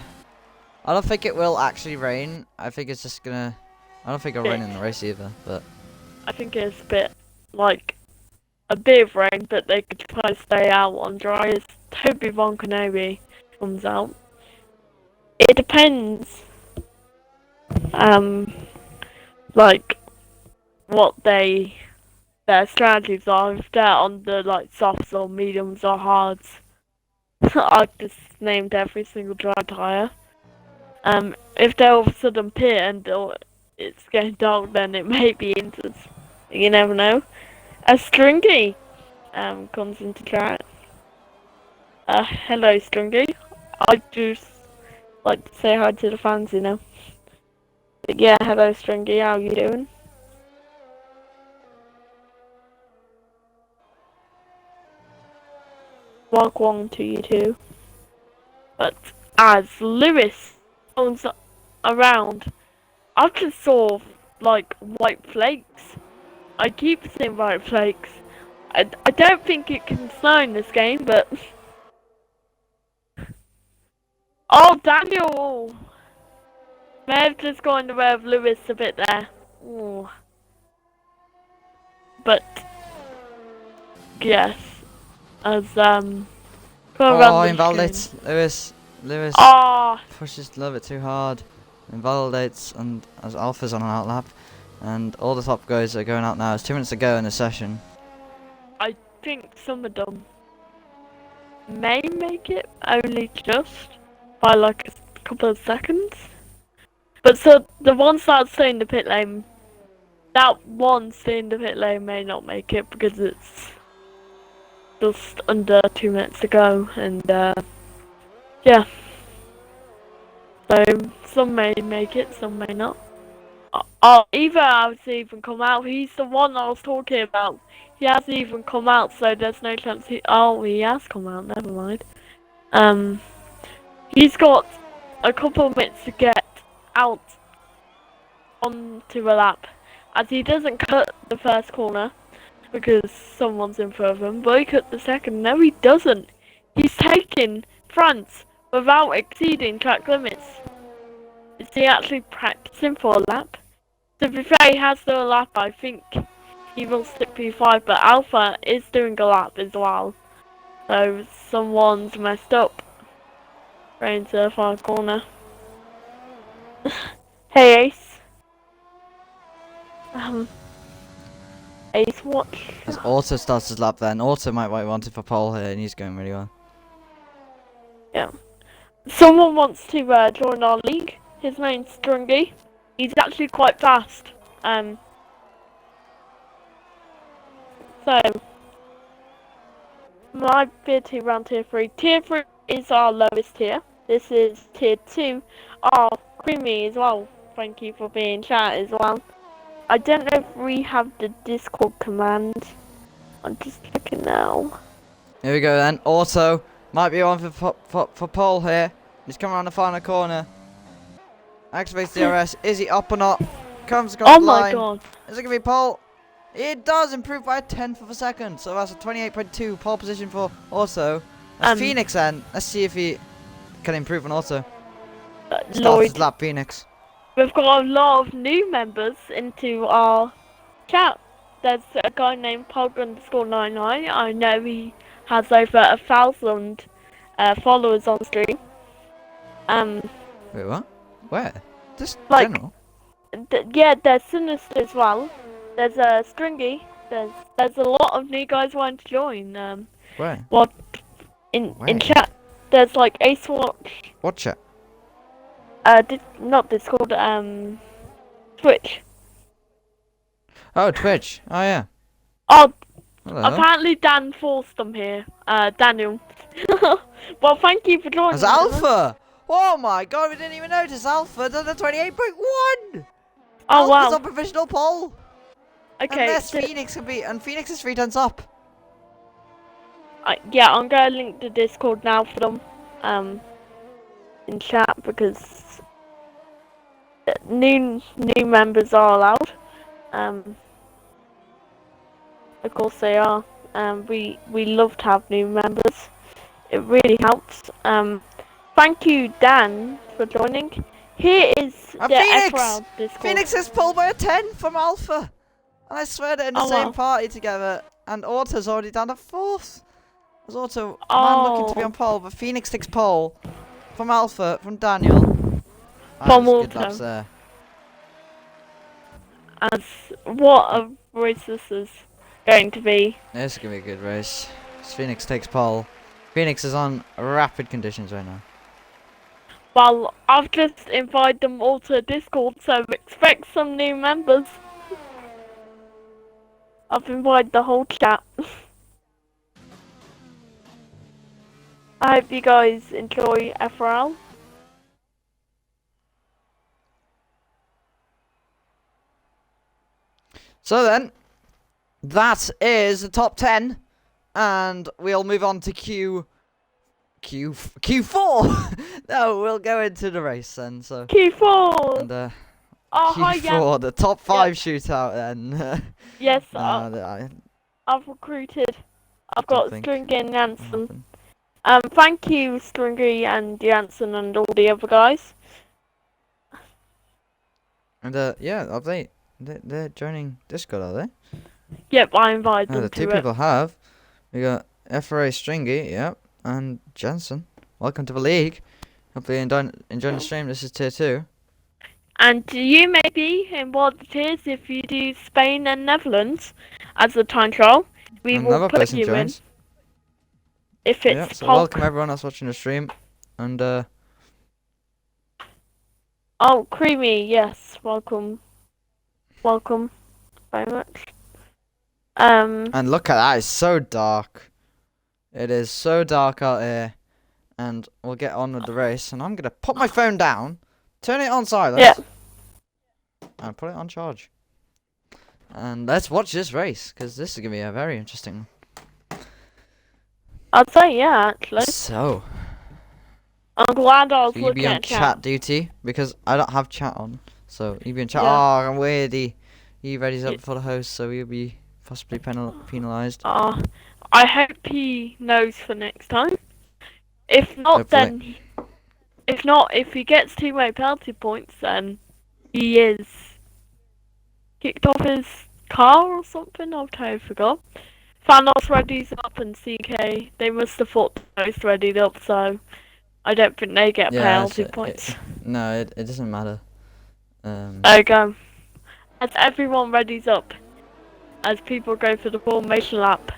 I don't think it will actually rain. I think it's just gonna... I don't think it'll rain in the race either, but... I think it's a bit, like, a bit of rain, but they could try to stay out on dry as Toby Von Kenobi comes out. It depends, like, what their strategies are, if they're on the, like, softs or mediums or hards. I've just named every single dry tyre. If they all of a sudden pit and it's getting dark, then it may be into. You never know. A Stringy comes into chat. Hello, Stringy. I just like to say hi to the fans, you know. But yeah, hello, Stringy. How you doing? Welcome to you too. But as Lewis comes around, I just saw like white flakes. I keep seeing white flakes. I don't think it can snow in this game, but oh, Daniel may have just gone the way of Lewis a bit there. Ooh. But yes, as Oh, invalidates Lewis pushes a little bit too hard, invalidates, and as Alpha's on an outlap, and all the top guys are going out now. It's 2 minutes to go in the session. I think some of them may make it only just by like a couple of seconds. But so the ones that stay in the pit lane, that one stay in the pit lane may not make it because it's just under 2 minutes to go, and yeah. So some may make it, some may not. Either has even come out. He's the one I was talking about. He hasn't even come out, so there's no chance he. Oh, he has come out. Never mind. He's got a couple of minutes to get out onto a lap, as he doesn't cut the first corner because someone's in front of him, but he cut the second. No, he doesn't. He's taking France without exceeding track limits. Is he actually practicing for a lap? To be fair, he has done a lap. I think he will stick P5, but Alpha is doing a lap as well. So someone's messed up. Right into the far corner. Hey Ace. Ace, what? As Auto starts his lap then. Auto might want it for pole here, and he's going really well. Yeah. Someone wants to join our league. His name's Stringy. He's actually quite fast. So my bid to round tier 3. Tier 3 is our lowest tier. This is tier 2. Oh, Creamy as well. Thank you for being in chat as well. I don't know if we have the Discord command. I'm just looking now. Here we go then. Auto might be on for pole here. He's coming around the final corner. Activates DRS. Is he up or not? Comes across the line. Oh my god. Is it going to be pole? It does improve by a tenth of a second. So that's a 28.2 pole position for Auto. That's Phoenix then. Let's see if he can improve on Auto. Lloyd. Lap Phoenix. we've got a lot of new members into our chat. There's a guy named Pog_99. I know he has over 1,000 followers on stream. Wait, what? Where? Just Like, general? yeah, there's Sinister as well. There's Stringy. There's a lot of new guys wanting to join. Where? What in Where? chat? There's like Ace Watch. What chat? Not Discord. Twitch. Oh, Twitch. Oh, yeah. Oh, Hello. apparently Dan forced them here. Daniel. Well, thank you for joining. That's Alpha! Oh my god, we didn't even notice Alpha done the 28.1! Oh Alpha's wow. on provisional poll! Okay. Unless Phoenix can be, and Phoenix is 3 turns up. Yeah, I'm gonna link the Discord now for them. In chat because new members are allowed. Of course they are. We love to have new members. It really helps. Thank you, Dan, for joining. Here is And the Phoenix! FRL Discord. Phoenix is pulled by a 10 from Alpha! And I swear they're in the Oh, same wow. party together. And Auto's already down to 4th. There's Auto, man looking to be Oh. on pole, but Phoenix takes pole. From Alpha, from Daniel. From That's good Auto. laps there. As what a race this is going to be. This is going to be a good race. Phoenix takes pole. Phoenix is on rapid conditions right now. Well, I've just invited them all to Discord, so expect some new members. I've invited the whole chat. I hope you guys enjoy FRL. So then, that is the top 10. And we'll move on to Q4. No, we'll go into the race then. So Q4! and Oh, hi, Q4, yeah. the top 5 shootout then. Yes, No, I've recruited. I've don't got think Stringy and Jansen. happen. Thank you, Stringy and Jansen and all the other guys. And yeah, are they're joining Discord, are they? Yep, I invited No, them the to 2 it. people have. We got FRA Stringy, yep, and Jensen. Welcome to the league. Hopefully you enjoying the stream. This is tier 2. And you may be in one of the tiers if you do Spain and Netherlands as a time trial. We will Another put person you joins. in. If it's Yep, so Pog. welcome everyone that's watching the stream. And Oh, Creamy, yes, welcome. Welcome very much. and look at that, it's so dark. It is so dark out here. And we'll get on with the race. And I'm gonna put my phone down, turn it on silence, Yeah. and put it on charge. And let's watch this race, because this is gonna be a very interesting I'd say yeah, actually. So, I'm glad I was you looking be on at chat duty, because I don't have chat on. So, you be on chat. Yeah. Oh, I'm weirdy. He readies up Yeah. for the host, so you'll be possibly penalised. I hope he knows for next time. If not, Hopefully. then if he gets too many penalty points, then he is kicked off his car or something. I totally forgot. Thanos readies up and CK, they must have thought those readied up, so I don't think they get Yeah, penalty so points. No, it doesn't matter. There you go. As everyone readies up, as people go for the formation lap,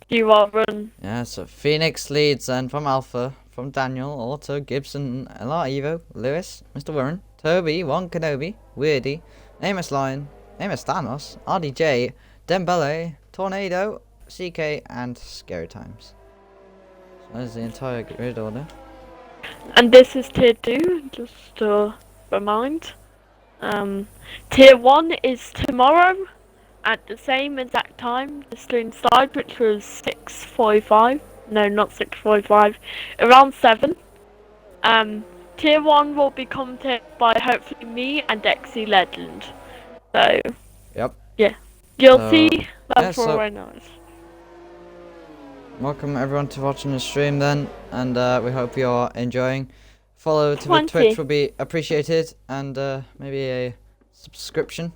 you are run. Yeah, so Phoenix leads then from Alpha, from Daniel, Otto, Gibson, LR Evo, Lewis, Mr. Warren, Toby, One Kenobi, Weirdy, Amos Lion, Amos Thanos, RDJ, Dembele, Tornado, CK, and Scary Times. So that is the entire grid order. And this is tier 2, just to remind. Tier 1 is tomorrow at the same exact time the stream started, which was 6:45. No, not 6:45, around 7. Tier 1 will be commented by hopefully me and Dexy Legend. So, Yep. yeah. You'll So, see that's yeah, all so- right now. Welcome everyone to watching the stream then, and we hope you're enjoying. Follow to the 20. Twitch would be appreciated, and maybe a subscription.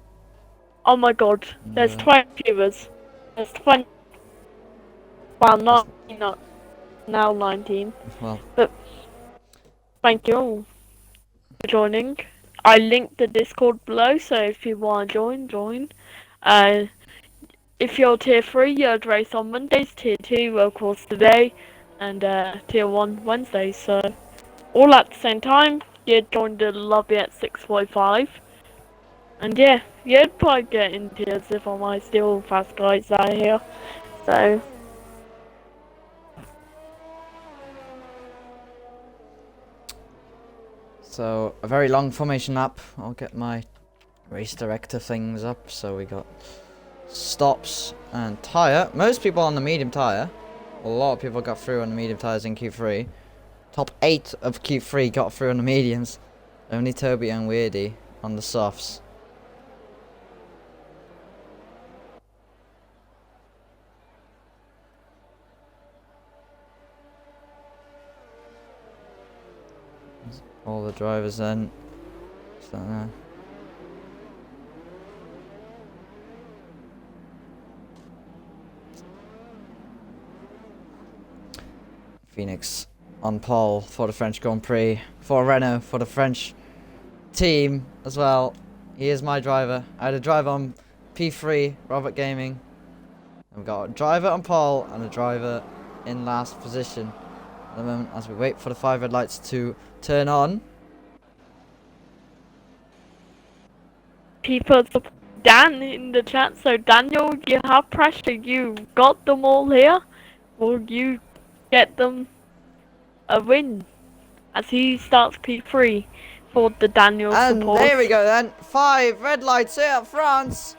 Oh my god, there's Uh, 20 of us. There's 20. Well, not now 19. Well, But thank you all for joining. I linked the Discord below, so if you want to join, join. If you're tier 3, you'd race on Mondays, tier 2, of course, today, and tier 1 Wednesdays. So, all at the same time, you'd join the lobby at 6:45. And yeah, you'd probably get in tiers if I might steal fast guys out here. So, so a very long formation lap. I'll get my race director things up. So we got stops and tyre. Most people on the medium tyre. A lot of people got through on the medium tyres in Q3. Top 8 of Q3 got through on the mediums. Only Toby and Weirdy on the softs. All the drivers then. So, Phoenix on pole for the French Grand Prix. For Renault for the French team as well. He is my driver. I had a driver on P3, Robert Gaming. And we've got a driver on pole and a driver in last position at the moment as we wait for the 5 red lights to turn on. people support Dan in the chat. So, Daniel, you have pressure. You got them all here. Will you get them a win as he starts P3 for the Daniel And support? there we go then. 5 red lights here at France.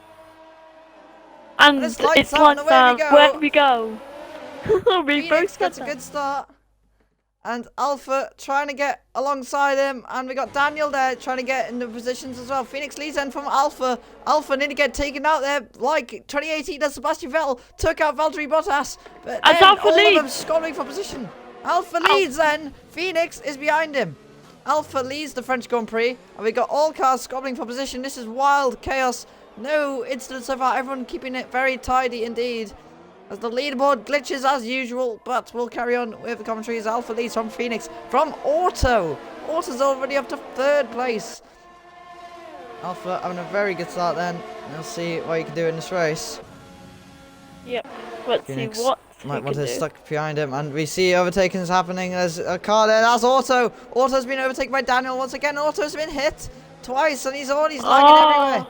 And it's lights it's out and like away we go. where we go. We Phoenix both gets a got good start. And Alpha trying to get alongside him. And we got Daniel there trying to get in the positions as well. Phoenix leads then from Alpha. Alpha nearly get taken out there like 2018 as Sebastian Vettel took out Valtteri Bottas. But As then Alpha all leads. of them scoring for position. Alpha leads then. Phoenix is behind him. Alpha leads the French Grand Prix. And we got all cars scoring for position. This is wild chaos. No incidents so far. Everyone keeping it very tidy indeed. As the leaderboard glitches as usual, but we'll carry on with the commentary as Alpha leads from Phoenix from Auto. Auto's already up to 3rd place. Alpha having a very good start then. We'll see what you can do in this race. Yep. Let's Phoenix see what might he want can to do. stuck behind him, and we see overtakings happening. There's a car there. That's Auto. Auto's been overtaken by Daniel once again. Auto's been hit twice, and he's lagging everywhere.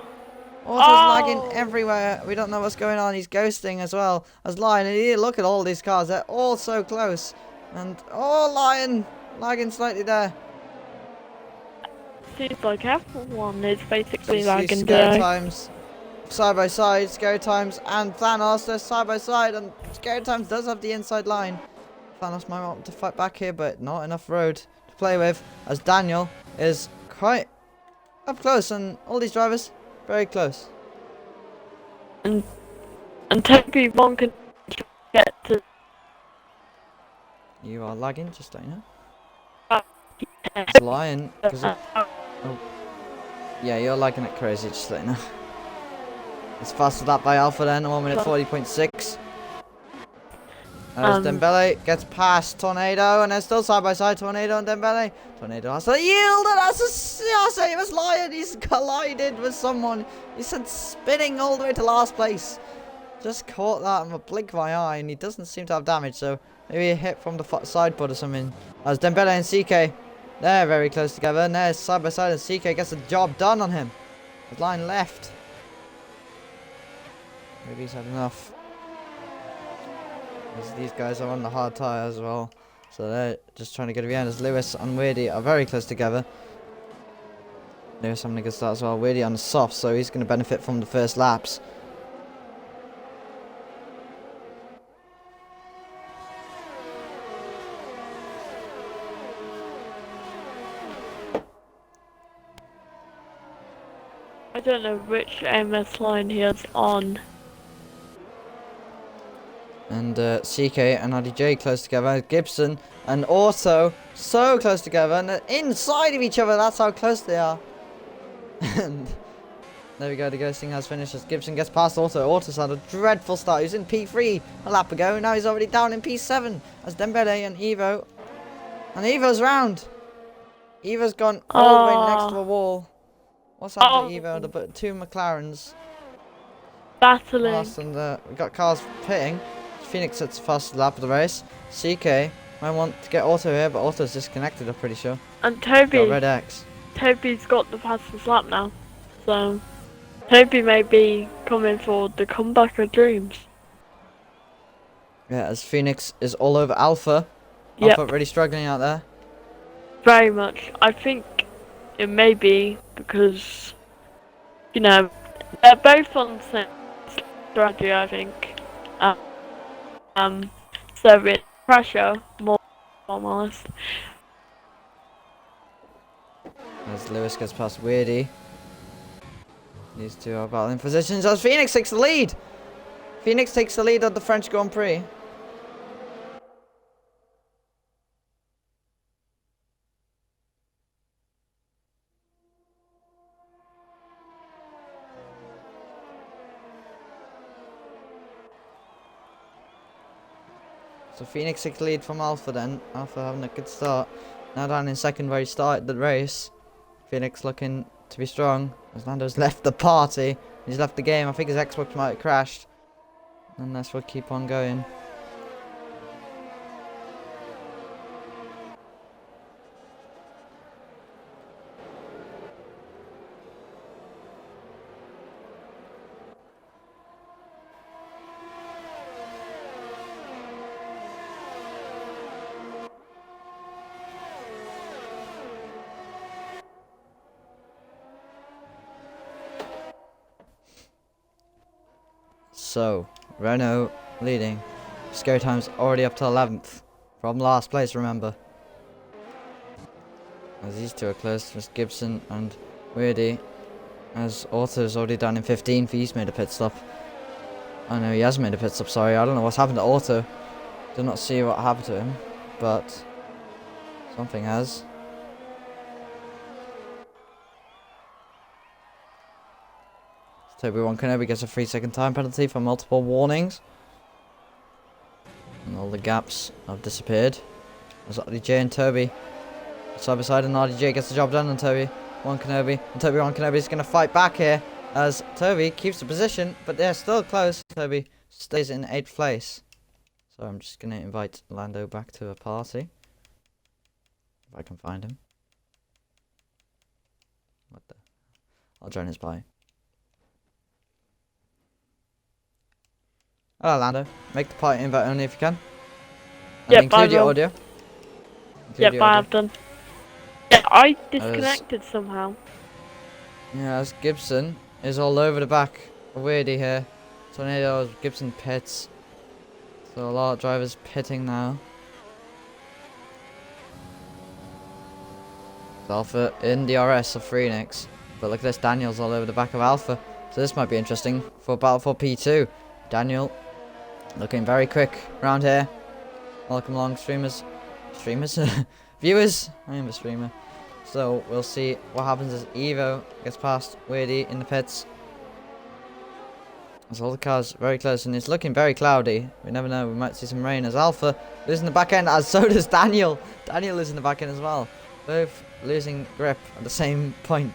Auto's lagging everywhere. We don't know what's going on. He's ghosting as well as Lion. And look at all these cars. They're all so close. And Lion lagging slightly there. Seems like everyone is basically You see lagging Scare there. Times side by side. Scare Times and Thanos. They're side by side. And Scare Times does have the inside line. Thanos might want to fight back here, but not enough road to play with. As Daniel is quite up close. And all these drivers very close. And Toby one can get to You are lagging, just so you know. uh, It's Lion. Yeah, you're lagging it crazy, just so you know. It's faster that by Alpha then, 1 minute 40.6. As Dembele gets past Tornado, and they're still side by side, Tornado and Dembele. Tornado has to yield, and that's the same as Lion. He's collided with someone. He's sent spinning all the way to last place. Just caught that in a blink of my eye, and he doesn't seem to have damage, so maybe a hit from the side pod or something. As Dembele and CK, they're very close together, and they're side by side, and CK gets the job done on him. The line left. Maybe he's had enough. These guys are on the hard tyre as well, so they're just trying to get to the end. As Lewis and Weirdy are very close together. Lewis having a good start as well. Weirdy on the soft, so he's going to benefit from the first laps. I don't know which MS line he is on. And CK and RDJ close together. Gibson and Auto so close together. And they're inside of each other. That's how close they are. And there we go. The ghosting has finished as Gibson gets past Auto. Auto's had a dreadful start. He was in P3 a lap ago. Now he's already down in P7 as Dembele and Evo. And Evo's round. Evo's gone all the way next to a wall. What's happened to Evo? The two McLarens. Battling. And we got cars pitting. Phoenix sets the fastest lap of the race. CK might want to get Auto here, but Auto's disconnected, I'm pretty sure. And Toby. Got Red X. Toby's got the fastest lap now. So, Toby may be coming for the comeback of dreams. Yeah, as Phoenix is all over Alpha. Yep. Alpha really struggling out there. Very much. I think it may be because, you know, they're both on the same strategy, I think. So it's pressure more almost. As Lewis gets past Weirdy. These two are battling positions as Phoenix takes the lead. Phoenix takes the lead of the French Grand Prix. So Phoenix takes the lead from Alpha then. Alpha having a good start. Now down in second where he started the race. Phoenix looking to be strong. As Lando's left the party. He's left the game. I think his Xbox might have crashed. Unless we'll keep on going. So, Renault leading. Scary time's already up to 11th. From last place, remember. As these two are close, just Gibson and Weirdy. As Auto's already down in 15th, he's made a pit stop. Oh no, he has made a pit stop, sorry. I don't know what's happened to Auto. Did not see what happened to him, but something has. Toby Kenobi gets a 3-second time penalty for multiple warnings. And all the gaps have disappeared. There's RDJ and Toby side by side, and RDJ gets the job done, and Toby Kenobi. And Toby Kenobi is going to fight back here as Toby keeps the position, but they're still close. Toby stays in 8th place. So I'm just going to invite Lando back to a party. If I can find him. What the? I'll join his party. Hello, Lando. Make the party invite only if you can. And Yep, include I your will. audio. Include Yep, your I audio. have done. Yeah, I disconnected somehow. Yeah, as Gibson is all over the back of Weirdy here. Tornado, Gibson pits. So a lot of drivers pitting now. Alpha in DRS of Phoenix. But look at this, Daniel's all over the back of Alpha. So this might be interesting for Battle for P2. Daniel looking very quick around here. Welcome along, streamers. Viewers. I am a streamer. So we'll see what happens as Evo gets past Weirdy in the pits. As all the cars very close, and it's looking very cloudy. We never know, we might see some rain as Alpha losing the back end, as so does Daniel. Daniel is in the back end as well. Both losing grip at the same point.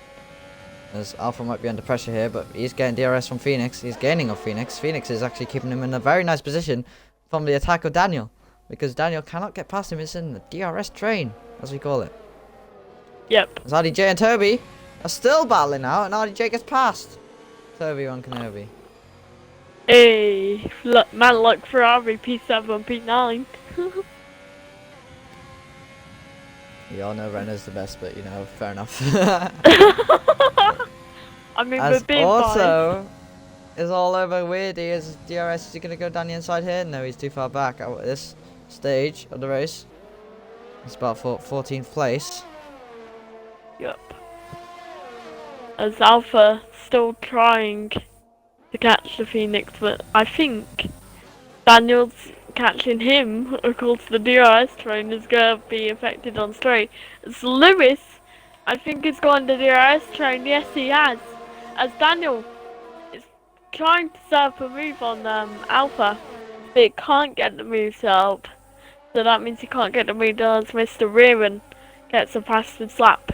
As Alpha might be under pressure here, but he's getting DRS from Phoenix. He's gaining off Phoenix. Phoenix is actually keeping him in a very nice position from the attack of Daniel. Because Daniel cannot get past him. It's in the DRS train, as we call it. Yep. As RDJ and Toby are still battling now, and RDJ gets past Toby on Kenobi. Hey, look, man, like Ferrari P7, P9. We all know Renault's the best, but you know, fair enough. I mean, As we're being biased. also is all over Weirdy. Is DRS, is he going to go down the inside here? No, he's too far back at this stage of the race. It's about 14th place. Yep. As Alpha still trying to catch the Phoenix, but I think Daniel's catching him, of course the DRS train is going to be affected on straight. As Lewis, I think he's gone the DRS train, yes he has. As Daniel is trying to set up a move on Alpha, but it can't get the move set up. So that means he can't get the move done as Mr. Rearan gets a fastest lap.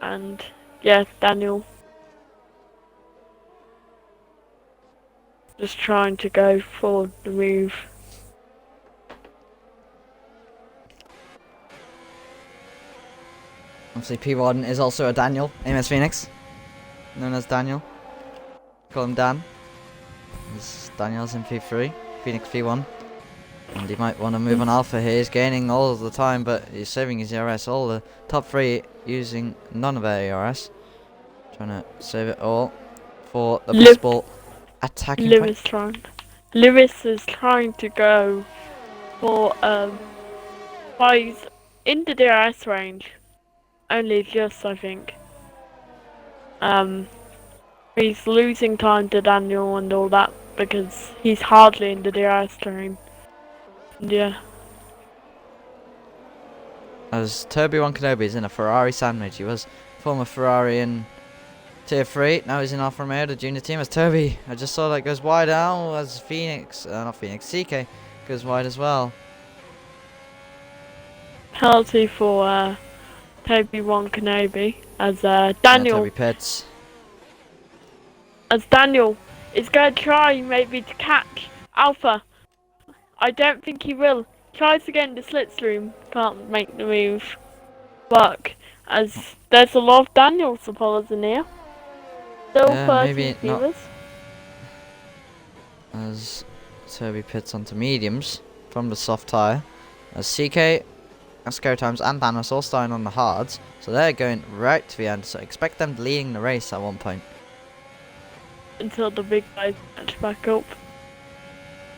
And yeah, Daniel just trying to go for the move. Obviously, P1 is also a Daniel, AMS Phoenix, known as Daniel. Call him Dan. Daniel's in P3, Phoenix P1. And he might want to move on Alpha here. He's gaining all of the time, but he's saving his ERS. All the top 3 using none of their ERS. Trying to save it all for the possible attacking fight. Lewis is trying to go for he's in the DRS range. Only just, I think. He's losing time to Daniel and all that because he's hardly in the DRS train. Yeah. As Toby1 Kenobi is in a Ferrari sandwich. He was former Ferrari in Tier 3. Now he's in Alfa Romeo, the junior team. As Toby, I just saw that goes wide now. As Phoenix, not Phoenix, CK goes wide as well. Penalty for Toby1 Kenobi as Daniel. Toby Pitts. As Daniel is going to try maybe to catch Alpha. I don't think he will. Tries again the slipstream. Can't make the move work. As there's a lot of Daniel supporters in here. Still 30 viewers. As Toby Pitts onto mediums from the soft tyre. As CK, Scary Times and Thanos all starting on the hards. So they're going right to the end. So expect them leading the race at one point. Until the big guys catch back up.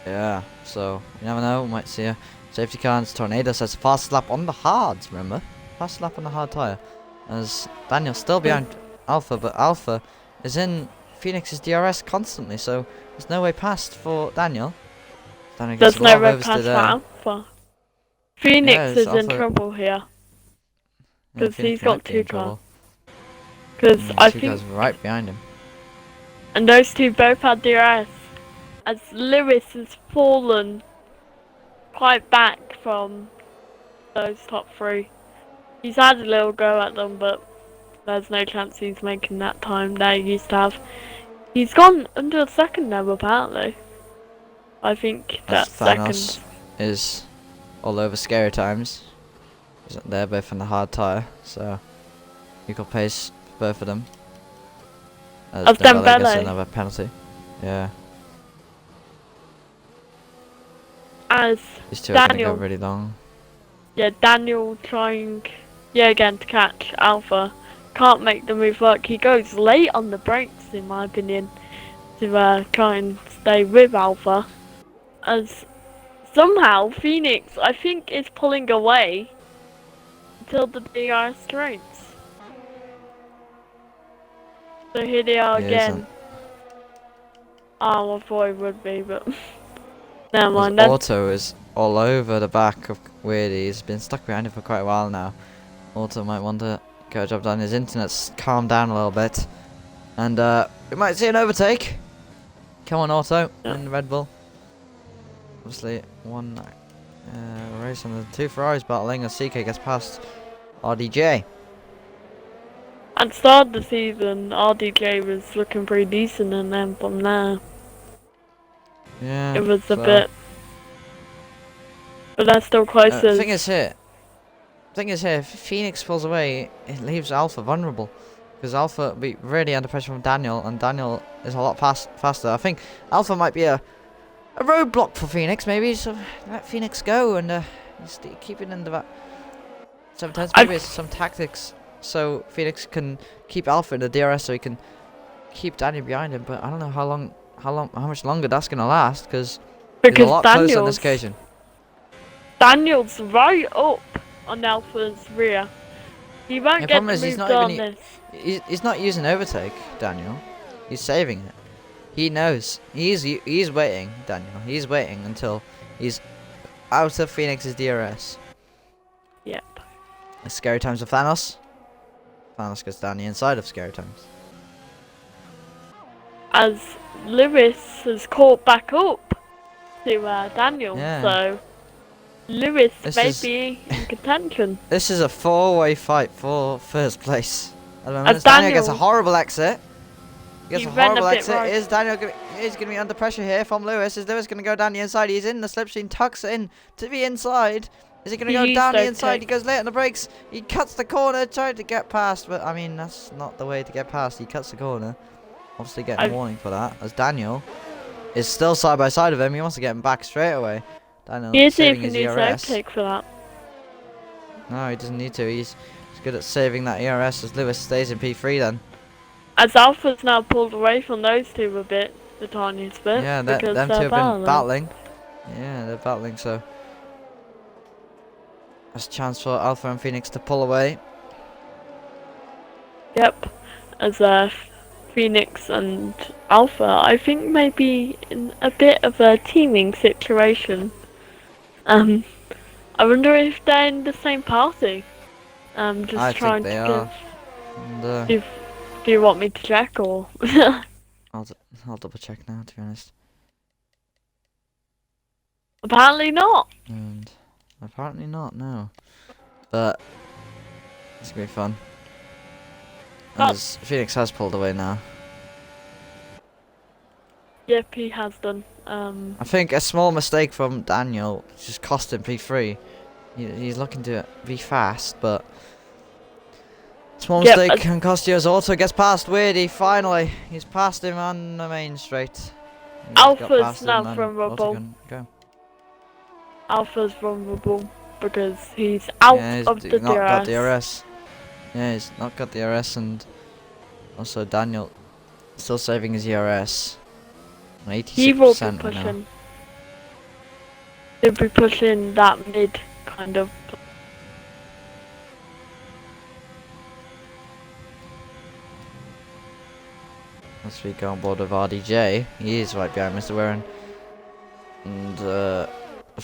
Yeah, so you never know, we might see a safety car and Tornado says fast lap on the hards, remember? Fast lap on the hard tyre. As Daniel's still behind Alpha, but Alpha is in Phoenix's DRS constantly, so there's no way past for Daniel. There's no way past for Alpha. Phoenix is in trouble here. Because he's got 2 cars. Because I think... 2 cars right behind him. And those 2 both had DRS. As Lewis has fallen quite back from those top 3. He's had a little go at them, but there's no chance he's making that time they used to have. He's gone under a second now, apparently. I think that Thanos is all over Scary Times. They're both on the hard tyre, so equal pace for both of them. As Dembele gets another penalty. Yeah. As these two are going to go really long. Yeah, Daniel trying again to catch Alpha. Can't make the move work. He goes late on the brakes, in my opinion, to try and stay with Alpha. As somehow Phoenix, I think, is pulling away until the DRS straights. So here they are again. I thought it would be, but never mind. Auto is all over the back of Weirdy. He's been stuck behind him for quite a while now. Auto might want to get a job done. His internet's calmed down a little bit. And we might see an overtake. Come on, Auto, in Red Bull. Obviously, one race and the 2 Ferraris battling as CK gets past RDJ. At the start of the season, RDJ was looking pretty decent, and then from there, it was a bit. But that's still close. The thing is here, if Phoenix pulls away, it leaves Alpha vulnerable. Because Alpha will be really under pressure from Daniel, and Daniel is a lot faster. I think Alpha might be a roadblock for Phoenix, maybe. So let Phoenix go and just keep it in the back. Sometimes maybe it's some tactics. So Phoenix can keep Alpha in the DRS, so he can keep Daniel behind him. But I don't know how much longer that's gonna last, because he's a lot closer on this occasion. Daniel's right up on Alpha's rear. He won't get the move on this. He's not using overtake, Daniel. He's saving it. He knows. He's waiting, Daniel. He's waiting until he's out of Phoenix's DRS. Yep. Scary times with Thanos. Thanos goes down the inside of Scary times. As Lewis has caught back up to Daniel, Yeah. so Lewis This may is- be in contention. This is a 4-way fight for first place. At the moment, As Daniel gets a Daniel- horrible exit. He gets He a ran a horrible bit exit. right. Is Daniel he's going to be under pressure here from Lewis? Is Lewis going to go down the inside? He's in the slipstream, tucks in to the inside. Is he going to go He's down the okay. inside? He goes late on the brakes. He cuts the corner, trying to get past. But, I mean, that's not the way to get past. He cuts the corner. Obviously getting a warning for that. As Daniel is still side by side of him. He wants to get him back straight away. Daniel He is saving even his needs to ERS. overtake for that. No, he doesn't need to. He's good at saving that ERS as Lewis stays in P3 then. As Alpha's now pulled away from those two a bit, the tiniest bit. Yeah, because them two they're have been battling. Yeah, they're battling, so there's a chance for Alpha and Phoenix to pull away. Yep. As Phoenix and Alpha, I think maybe in a bit of a teaming situation. I wonder if they're in the same party. Just I trying think they to are. And, give. Do you want me to check or? I'll double check now, to be honest. Apparently not. And apparently not, no. But it's gonna be fun. As Phoenix has pulled away now. Yep, he has done. I think a small mistake from Daniel just cost him P3. He's looking to be fast, but small Yep, mistake can cost you as Auto gets past Weirdy. Finally, he's passed him on the main straight. He's got Alpha's past him now and vulnerable. Auto can go. Alpha's vulnerable because he's out Yeah, he's of the not got DRS. the RS. Yeah, he's not got the RS, and also Daniel still saving his ERS. He will be 86% right now. pushing. He'll be pushing that mid kind of. Once we go on board with RDJ, he is right behind Mr. Warren. And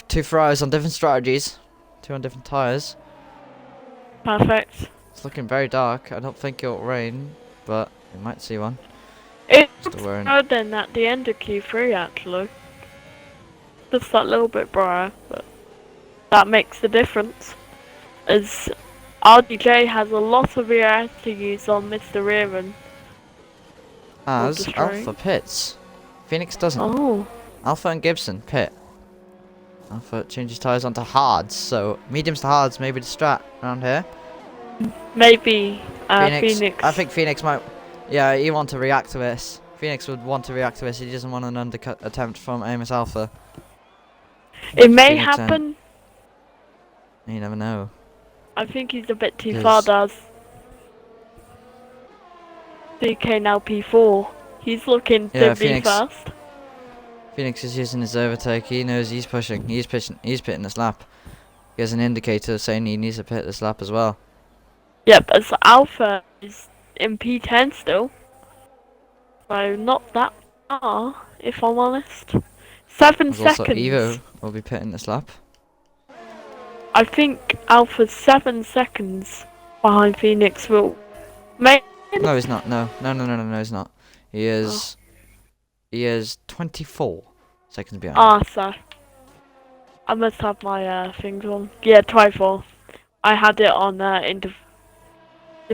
two Ferraris on different strategies, two on different tyres. Perfect. It's looking very dark. I don't think it'll rain, but we might see one. It's Mr. Warren. more than at the end of Q3 actually. Just that little bit brighter, but that makes the difference. As RDJ has a lot of ERS to use on Mr. Rearan. As destroy. Alpha pits. Phoenix doesn't. Oh. Alpha and Gibson pit. Alpha changes tyres onto hards, so mediums to hards maybe the strat around here. Maybe Phoenix. I think Phoenix might. Yeah, he want to react to this. Phoenix would want to react to this. He doesn't want an undercut attempt from Amos Alpha. It may Phoenix, happen. You never know. I think he's a bit too Yes. far, Daz. DK now P4. He's looking Yeah, to be Phoenix. fast. Phoenix is using his overtake. He knows he's pushing. He's pitting this lap. He has an indicator saying he needs to pit this lap as well. Yep, as Alpha is in P10 still. So not that far, if I'm honest. 7 There's also seconds. Evo will be pitting this lap. I think Alpha's 7 seconds behind Phoenix will make. No, he's not. No, he's not. He is. He is 24 seconds behind. Ah, so I must have my things on. Yeah, 24. I had it on the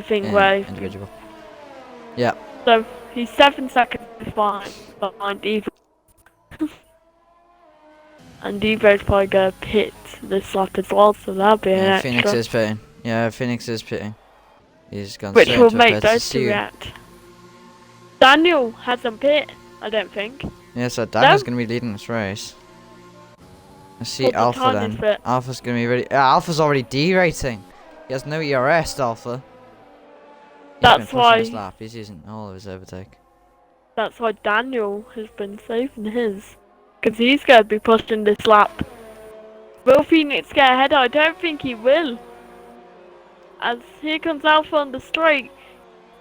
thing where. Individual. Yeah. So he's 7 seconds behind Evo. And Evo's probably gonna pit this lap as well, so that'll be an Yeah, extra. Phoenix is pitting. Yeah, Phoenix is pitting. He's gone Which straight will into a make pit to those see two you. react. Daniel hasn't pit, I don't think. Yeah, so Daniel's gonna be leading this race. Let's see What the Alpha time is then. it? Alpha's gonna be ready. Yeah, Alpha's already derating. He has no ERS, Alpha. He's That's been pushing why- this lap. He's using all of his overtake. That's why Daniel has been saving his. Because he's gonna be pushing this lap. Will Phoenix get ahead? I don't think he will. As here comes Alpha on the straight.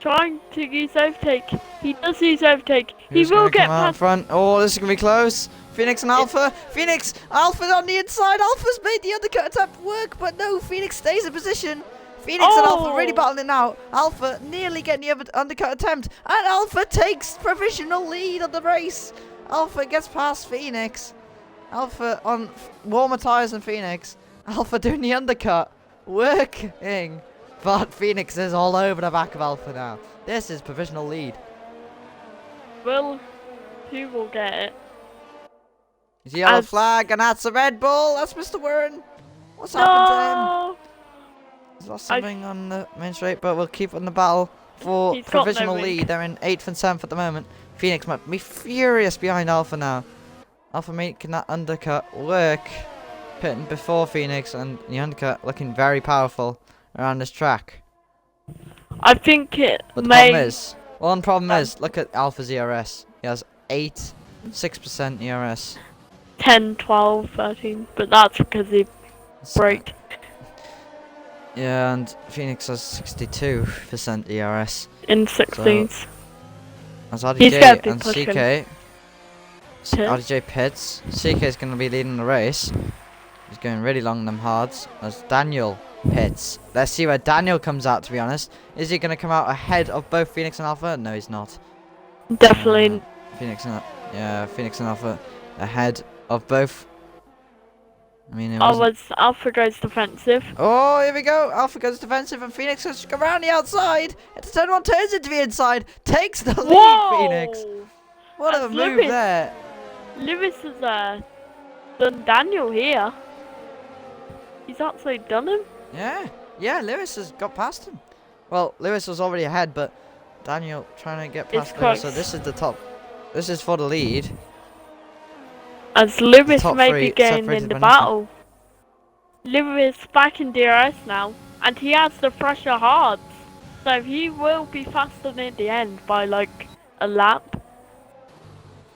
trying to use overtake. He does use overtake. Who's He will gonna get come out in past. front? Oh, this is gonna be close. Phoenix and Alpha. Phoenix, Alpha on the inside. Alpha's made the undercut attempt work, but no. Phoenix stays in position. Phoenix and Alpha really Oh! battling out. Alpha nearly getting the undercut attempt, and Alpha takes provisional lead of the race. Alpha gets past Phoenix. Alpha on warmer tires than Phoenix. Alpha doing the undercut, working, but Phoenix is all over the back of Alpha now. This is provisional lead. Well, who will get it? It's a yellow As- flag, and that's a Red Bull. That's Mr. Warren. What's happened to him? No! He's lost something on the main straight, but we'll keep on the battle for He's got no provisional wing. lead. They're in 8th and 7th at the moment. Phoenix might be furious behind Alpha now. Alpha making that undercut work. Pitting before Phoenix, and the undercut looking very powerful around this track. I think it But the may. problem is, one problem is, look at Alpha's ERS. He has 6% ERS. 10, 12, 13, but that's because he braked. Yeah, and Phoenix has 62% ERS. In 16s. As He's gotta RDJ be and pushing. CK. Pit. RDJ pits. CK is going to be leading the race. He's going really long them hards. As Daniel pits. Let's see where Daniel comes out, to be honest. Is he going to come out ahead of both Phoenix and Alpha? No, he's not. Definitely. Phoenix and Alpha ahead of both. I mean, it I wasn't- was Alpha goes defensive. Oh, here we go. Alpha goes defensive, and Phoenix has to go around the outside. It's turn one, turns into the inside. Takes the lead, Whoa! Phoenix. What a That's move Lewis. there. Lewis has done Daniel here. He's actually done him. Yeah, Lewis has got past him. Well, Lewis was already ahead, but Daniel trying to get It's past Lewis. So close. this is the top. This is for the lead. As Lewis top may three be getting separated in the by nothing. battle. Lewis back in DRS now, and he has the fresher hards, so he will be faster at the end by like a lap.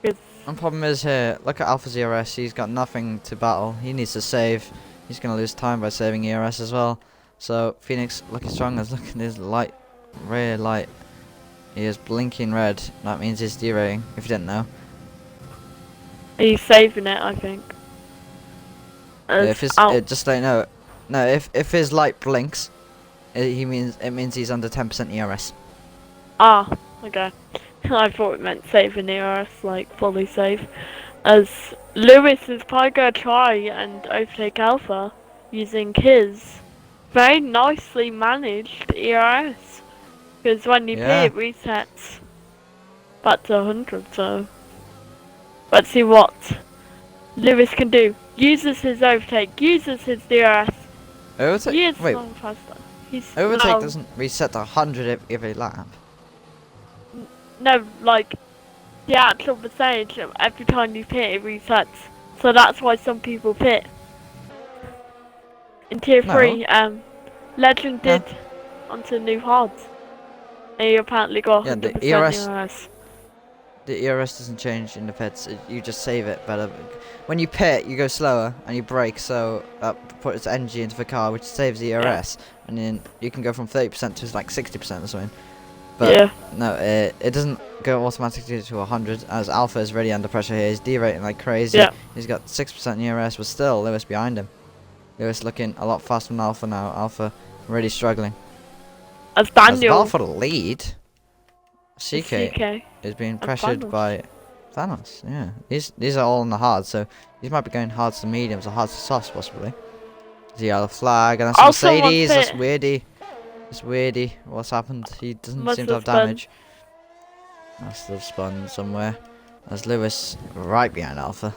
'Cause And problem is here, look at Alpha's ERS. He's got nothing to battle. He needs to save. He's going to lose time by saving ERS as well. So Phoenix looking strong. As look at his light, rear light. He is blinking red. That means he's derating. If you didn't know. he's saving it, I think. Yeah, As if his Al- just don't know. No, if his light blinks, it means he's under 10% ERS. Ah, okay. I thought it meant saving ERS, like fully save. As Lewis is probably gonna try and overtake Alpha using his very nicely managed ERS. Because when you Yeah. pit, it resets back to 100, so. Let's see what Lewis can do. Uses his overtake, uses his DRS. Overtake. He is Wait, so faster. He's overtake no, doesn't reset to 100 every lap. No, like the actual percentage of every time you pit it resets. So that's why some people pit. In tier No. 3, Legend No. did onto new hards. And he apparently got Yeah, the 100% ERS ERS. The ERS doesn't change in the pits. You just save it better. When you pit, you go slower and you brake, so that puts energy into the car, which saves the ERS, and then you can go from 30% to like 60% or something. But Yeah. no, it doesn't go automatically to 100, as Alpha is really under pressure here. He's derating like crazy. Yeah. He's got 6% ERS, but still Lewis behind him. Lewis looking a lot faster than Alpha now. Alpha really struggling. As As Daniel. Alpha lead, CK CK. is being And pressured Thanos. by Thanos. Yeah, these are all in the hard, so these might be going hards to mediums or hards to softs possibly. The yellow flag, and that's Also one Mercedes. That's pit. weirdy. It's weirdy. What's happened? He doesn't Must seem to have have spun. damage. Must have spun somewhere. As Lewis right behind Alpha.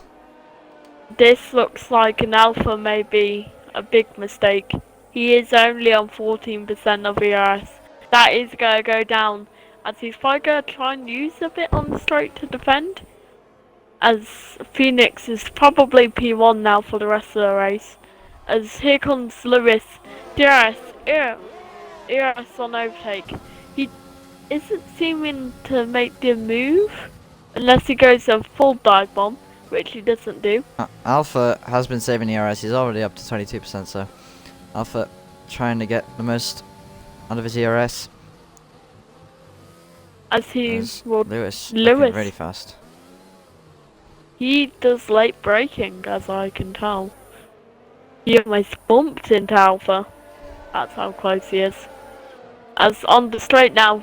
This looks like an Alpha may be a big mistake. He is only on 14% of ERS. That is going to go down, as he's probably going to try and use a bit on the straight to defend. As Phoenix is probably P1 now for the rest of the race. As here comes Lewis. DRS, ERS on overtake. He isn't seeming to make the move, unless he goes a full dive bomb, which he doesn't do. Alpha has been saving ERS. He's already up to 22%, so Alpha trying to get the most out of his ERS. as he There's will. Lewis looking Lewis, really fast. he does late braking, as I can tell. He almost bumped into Alpha. That's how close he is. As on the straight now,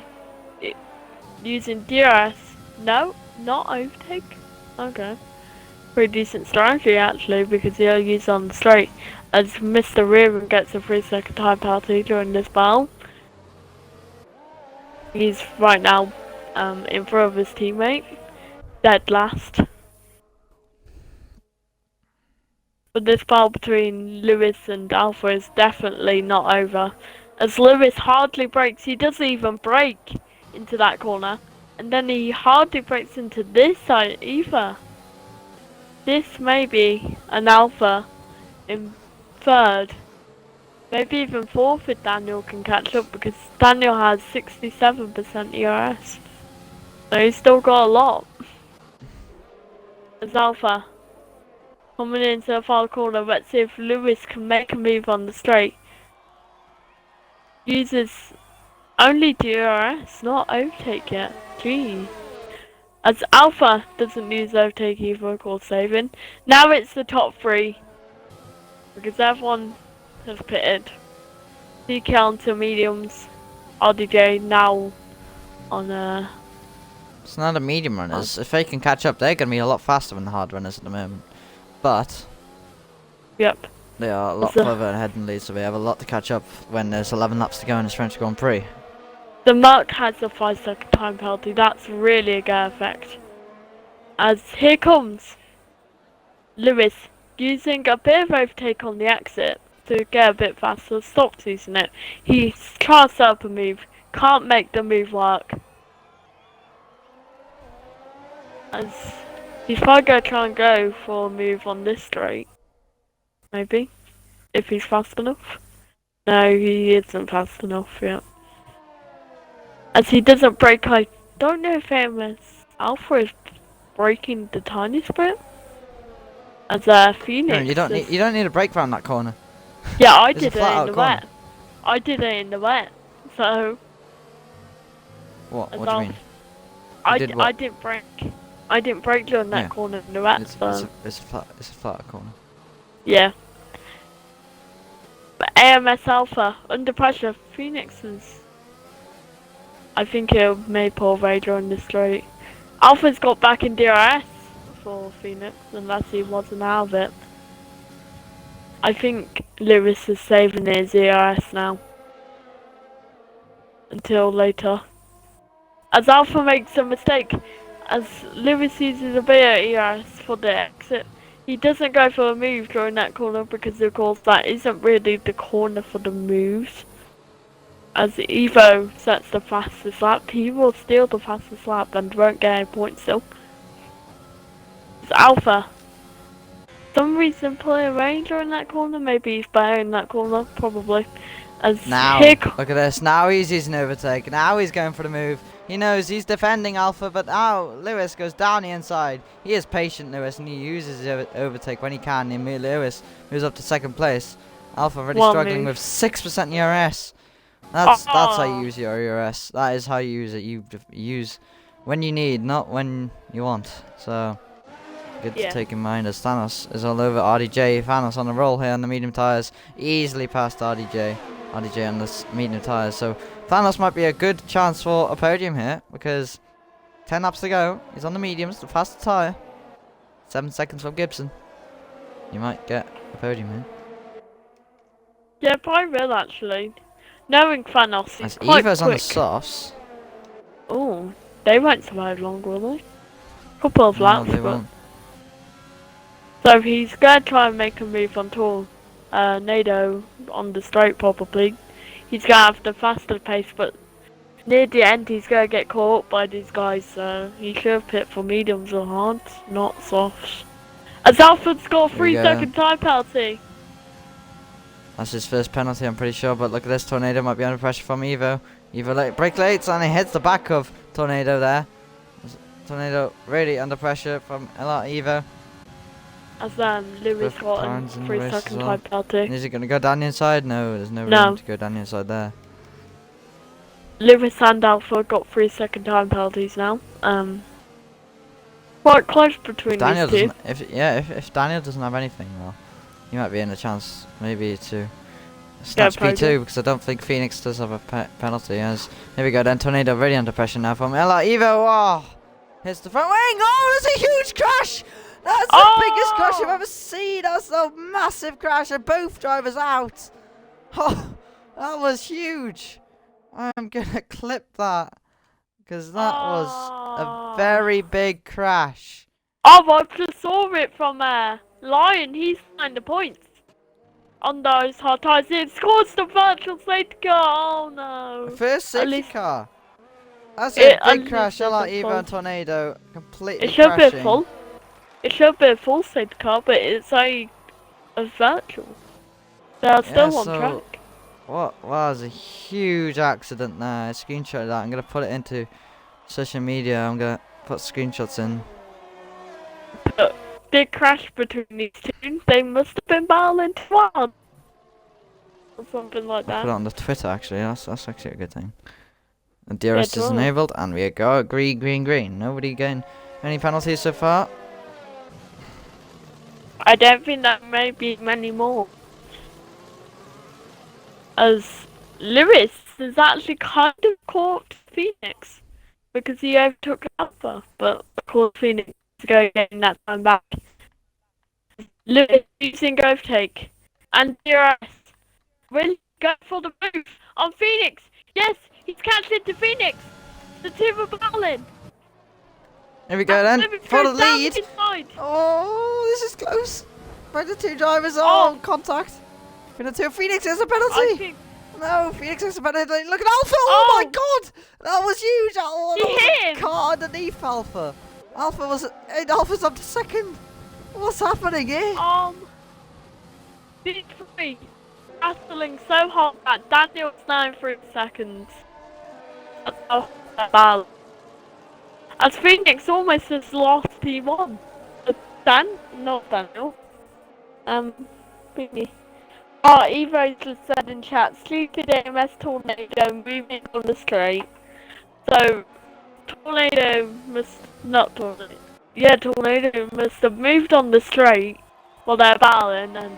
using DRS. No, not overtake. Okay. Pretty decent strategy actually, because he'll use on the straight. As Mr. Reardon gets a 3-second time penalty during this battle. He's right now in front of his teammate. Dead last. But this battle between Lewis and Alpha is definitely not over. As Lewis hardly brakes, he doesn't even brake into that corner. And then he hardly brakes into this side either. This may be an Alpha in third. Maybe even fourth if Daniel can catch up, because Daniel has 67% ERS. So he's still got a lot. As Alpha coming into the far corner, let's see if Lewis can make a move on the straight. Uses only DRS, not overtake yet. Gee. As Alpha doesn't use overtake either, of course, saving. Now it's the top three. Because everyone has pitted. DK onto mediums. RDJ now on It's not the medium runners. If they can catch up, they're going to be a lot faster than the hard runners at the moment. But Yep. they are a lot further ahead in the lead, so we have a lot to catch up when there's 11 laps to go in this French Grand Prix. The Merc has a 5-second time penalty. That's really a good effect. As here comes Lewis using a bit of overtake on the exit to get a bit faster. Stops using it. He tries to set up a move. Can't make the move work. As he's probably going to try and go for a move on this straight. Maybe. If he's fast enough. No, he isn't fast enough yet. As he doesn't brake, I don't know if AMS Alpha is braking the tiniest bit. As Phoenix. No, you don't need a brake around that corner. Yeah, I It's a did it flat in out the corner. wet. I did it in the wet. So What? as What do you mean? I did what? I didn't brake. I didn't brake during that Yeah. corner in the wet. It's So a flat corner. yeah. But AMS Alpha under pressure. Phoenix is. I think he'll may pull Raider on the straight. Alpha's got back in DRS for Phoenix, unless he wasn't out of it. I think Lewis is saving his ERS now. Until later. As Alpha makes a mistake, as Lewis uses a bit of ERS for the exit, he doesn't go for a move during that corner because of course that isn't really the corner for the moves. As Evo sets the fastest lap, he will steal the fastest lap and won't get any points still. It's Alpha. Some reason pulling Ranger in that corner, maybe he's better in that corner, probably. As Now, here look at this. Now he's using overtake. Now he's going for the move. He knows he's defending Alpha, but now Lewis goes down the inside. He is patient, Lewis, and he uses his overtake when he can. And Lewis moves up to second place. Alpha already One struggling move. with 6% ERS. That's how you Oh. use your ERS. That is how you use it. You use when you need, not when you want. So good to Yeah. take in mind as Thanos is all over RDJ. Thanos on the roll here on the medium tyres. Easily past RDJ. RDJ on the medium tyres. So Thanos might be a good chance for a podium here because 10 laps to go. He's on the mediums, the faster tyre. 7 seconds from Gibson. You might get a podium here. Yeah, probably will actually. Knowing Thanos, he's As quite Evo's on the quick. softs. Oh, they won't survive long, will they? Couple of No, laps, they but won't. so he's gonna try and make a move on tour. Nado on the straight probably. He's gonna have the faster pace, but near the end he's gonna get caught up by these guys. So he should have pit for mediums or hards, not softs. As Alfred's got a Here we 3-second time penalty. That's his first penalty, I'm pretty sure. But look at this, Tornado might be under pressure from Evo. Evo brake late, and he hits the back of Tornado there. Tornado really under pressure from Evo. As Lewis Both got a turns in the race 3-second as well. time penalty. Is he going to go down the inside? No, there's no No. room to go down the inside there. Lewis and Alpha got 3 second time penalties now. Quite close between Daniel these two. doesn't. If Daniel doesn't have anything, well, he might be in a chance maybe to snatch podium. P2 because I don't think Phoenix does have a penalty. As here we go, then Tornado really under pressure now from Ella Evo. Oh, hits the front wing. Oh, that's a huge crash. That's the biggest crash I've ever seen. That's a massive crash, and both drivers out. Oh, that was huge. I'm gonna clip that because that was a very big crash. Oh, I just saw it from Lion. He's signed the points on those hard tires. It scores the virtual safety car. Oh no! First safety least- car. That's a At big least crash. it's Ella a Evo full- and Tornado completely It should be crashing. a full. It should be a full safety car, but it's a virtual. They're still on track. What was a huge accident there? I screenshot that. I'm gonna put it into social media. I'm gonna put screenshots in. Big crash between these two. They must have been battling twice. Or something like I'll that. put it on the Twitter actually. That's actually a good thing. The DRS is totally. enabled, and we go green. Nobody getting any penalties so far. I don't think that may be many more. As Lewis is actually kind of caught Phoenix because he overtook Alpha, but of course Phoenix is going getting that time back. Lewis using overtake and DRS will go for the move on Phoenix. Yes, he's catching to Phoenix. The two are battling. Here we go then Lewis for the goes down lead. inside. Oh, this is close. By the two drivers, contact. For the two, Phoenix has a I penalty. think No, Phoenix has a penalty. Look at Alpha. Oh my God, that was huge. Oh, He that was hit him. a car underneath Alpha. Alpha's up to second. What's happening here? these three battling so hard that Daniel's now in 3 seconds. That's how hard they're battling. As Phoenix almost has lost P1. Not Daniel. Phoenix. Oh, Evo just said in chat, stupid AMS Tornado moving on the straight. So, Tornado Tornado must have moved on the straight while they're battling, and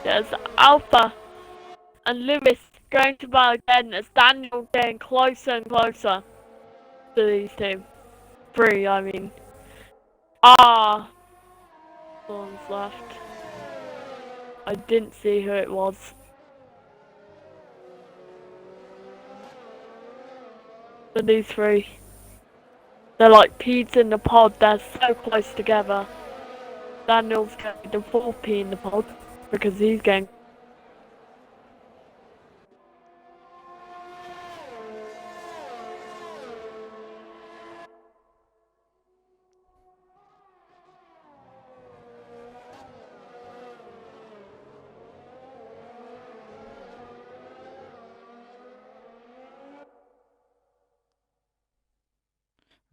there's Alpha and Lewis going to battle again as Daniel getting closer and closer to these two. Three, I mean. One's left. I didn't see who it was. But these three, they're like peas in the pod. They're so close together. Daniel's getting the 4th pea in the pod because he's getting.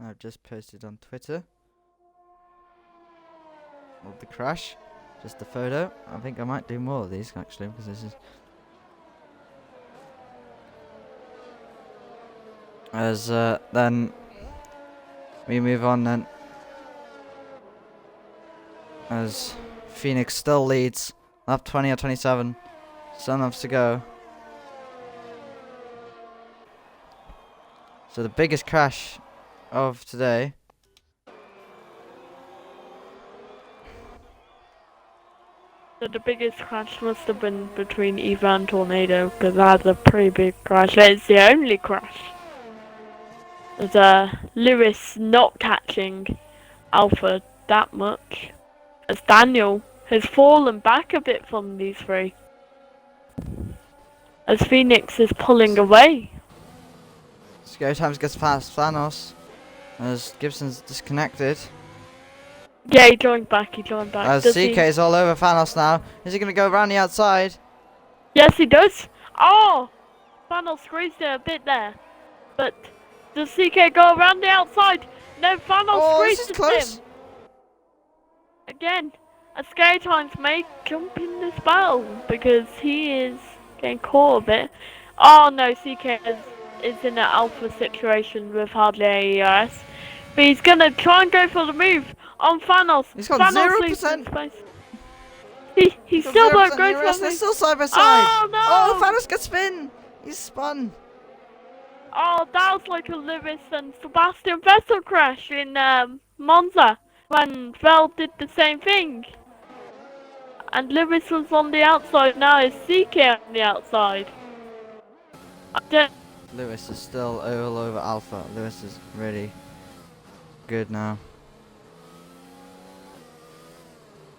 I've just posted on Twitter of the crash, just the photo. I think I might do more of these actually because this is as then we move on then as Phoenix still leads lap 20 or 27, still enough to go. So the biggest crash of today. So the biggest crash must have been between Eva and Tornado because that's a pretty big crash. It's the only crash. There's Lewis not catching Alpha that much, as Daniel has fallen back a bit from these three, as Phoenix is pulling away. Scary Times gets past Thanos as Gibson's disconnected. Yeah, he joined back. As Does CK he? is all over Thanos now. Is he going to go around the outside? Yes, he does. Oh! Thanos squeezed it a bit there. But does CK go around the outside? No, Thanos This is squeezes close. him. Again, a Scary Times may jump in this battle because he is getting caught a bit. Oh no, CK has is in an alpha situation with hardly any ERS. But he's gonna try and go for the move on Thanos. He's got Thanos 0%. loses space. He still won't go for the They're move. still side by side. Oh no! Oh, Thanos gets spin. He's spun. Oh, that was like a Lewis and Sebastian Vettel crash in Monza when Vettel did the same thing. And Lewis was on the outside, now it's CK on the outside. Lewis is still all over Alpha. Lewis is really good now.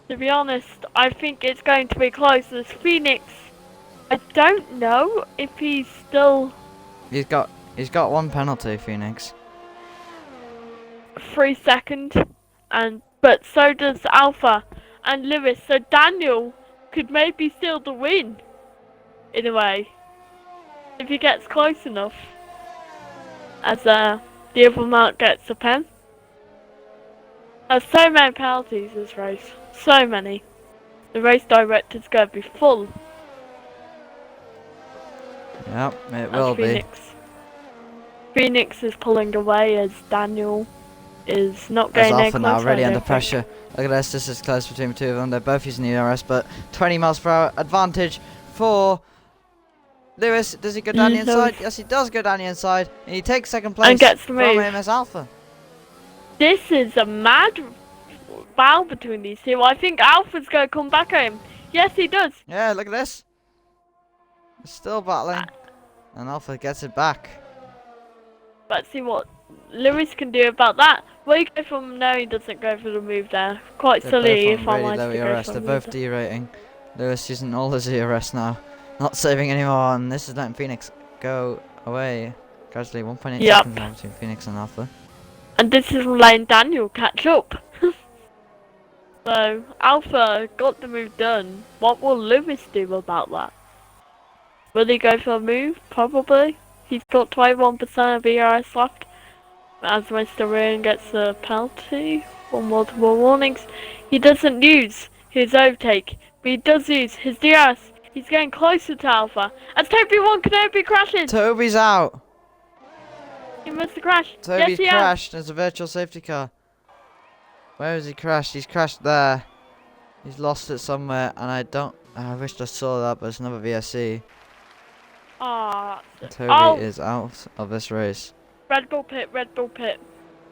To be honest, I think it's going to be close. As Phoenix, I don't know if he's still He's got one penalty, Phoenix. 3 seconds, but so does Alpha and Lewis. So Daniel could maybe steal the win, in a way, if he gets close enough. As the other mark gets a pen. There's so many penalties this race, so many. The race director's going to be full. Yep, it will be. Phoenix is pulling away as Daniel is not As getting any Alpha now closer, really I under don't pressure. Look at this, this is close between the two of them. They're both using the ERS, but 20 miles per hour advantage for Lewis. Does he go down the inside? Yes, he does go down the inside. And he takes second place and gets the from move. him as Alpha. This is a mad battle between these two. I think Alpha's going to come back at him. Yes, he does. Yeah, look at this. They're still battling. And Alpha gets it back. Let's see what Lewis can do about that. Will he go from? No, he doesn't go for the move there. Quite They're silly both if on I really wanted low to go ERS. for They're the both move there. derating. Lewis using all his ERS now. Not saving anymore, and this is letting Phoenix go away. Gradually 1.8 Yep. seconds now between Phoenix and Alpha. And this is letting Daniel catch up. So, Alpha got the move done. What will Lewis do about that? Will he go for a move? Probably. He's got 21% of ERS left. As Mr. Rain gets a penalty for multiple warnings. He doesn't use his overtake, but he does use his DRS. He's getting closer to Alpha. As Toby1 Kenobi crashes! Toby's out! He must have crashed. Toby's Yes, he has. crashed. There's a virtual safety car. Where has he crashed? He's crashed there. He's lost it somewhere, and I wished I saw that, but it's another VSC. Ah, Toby is out of this race. Red Bull Pit, Red Bull Pit.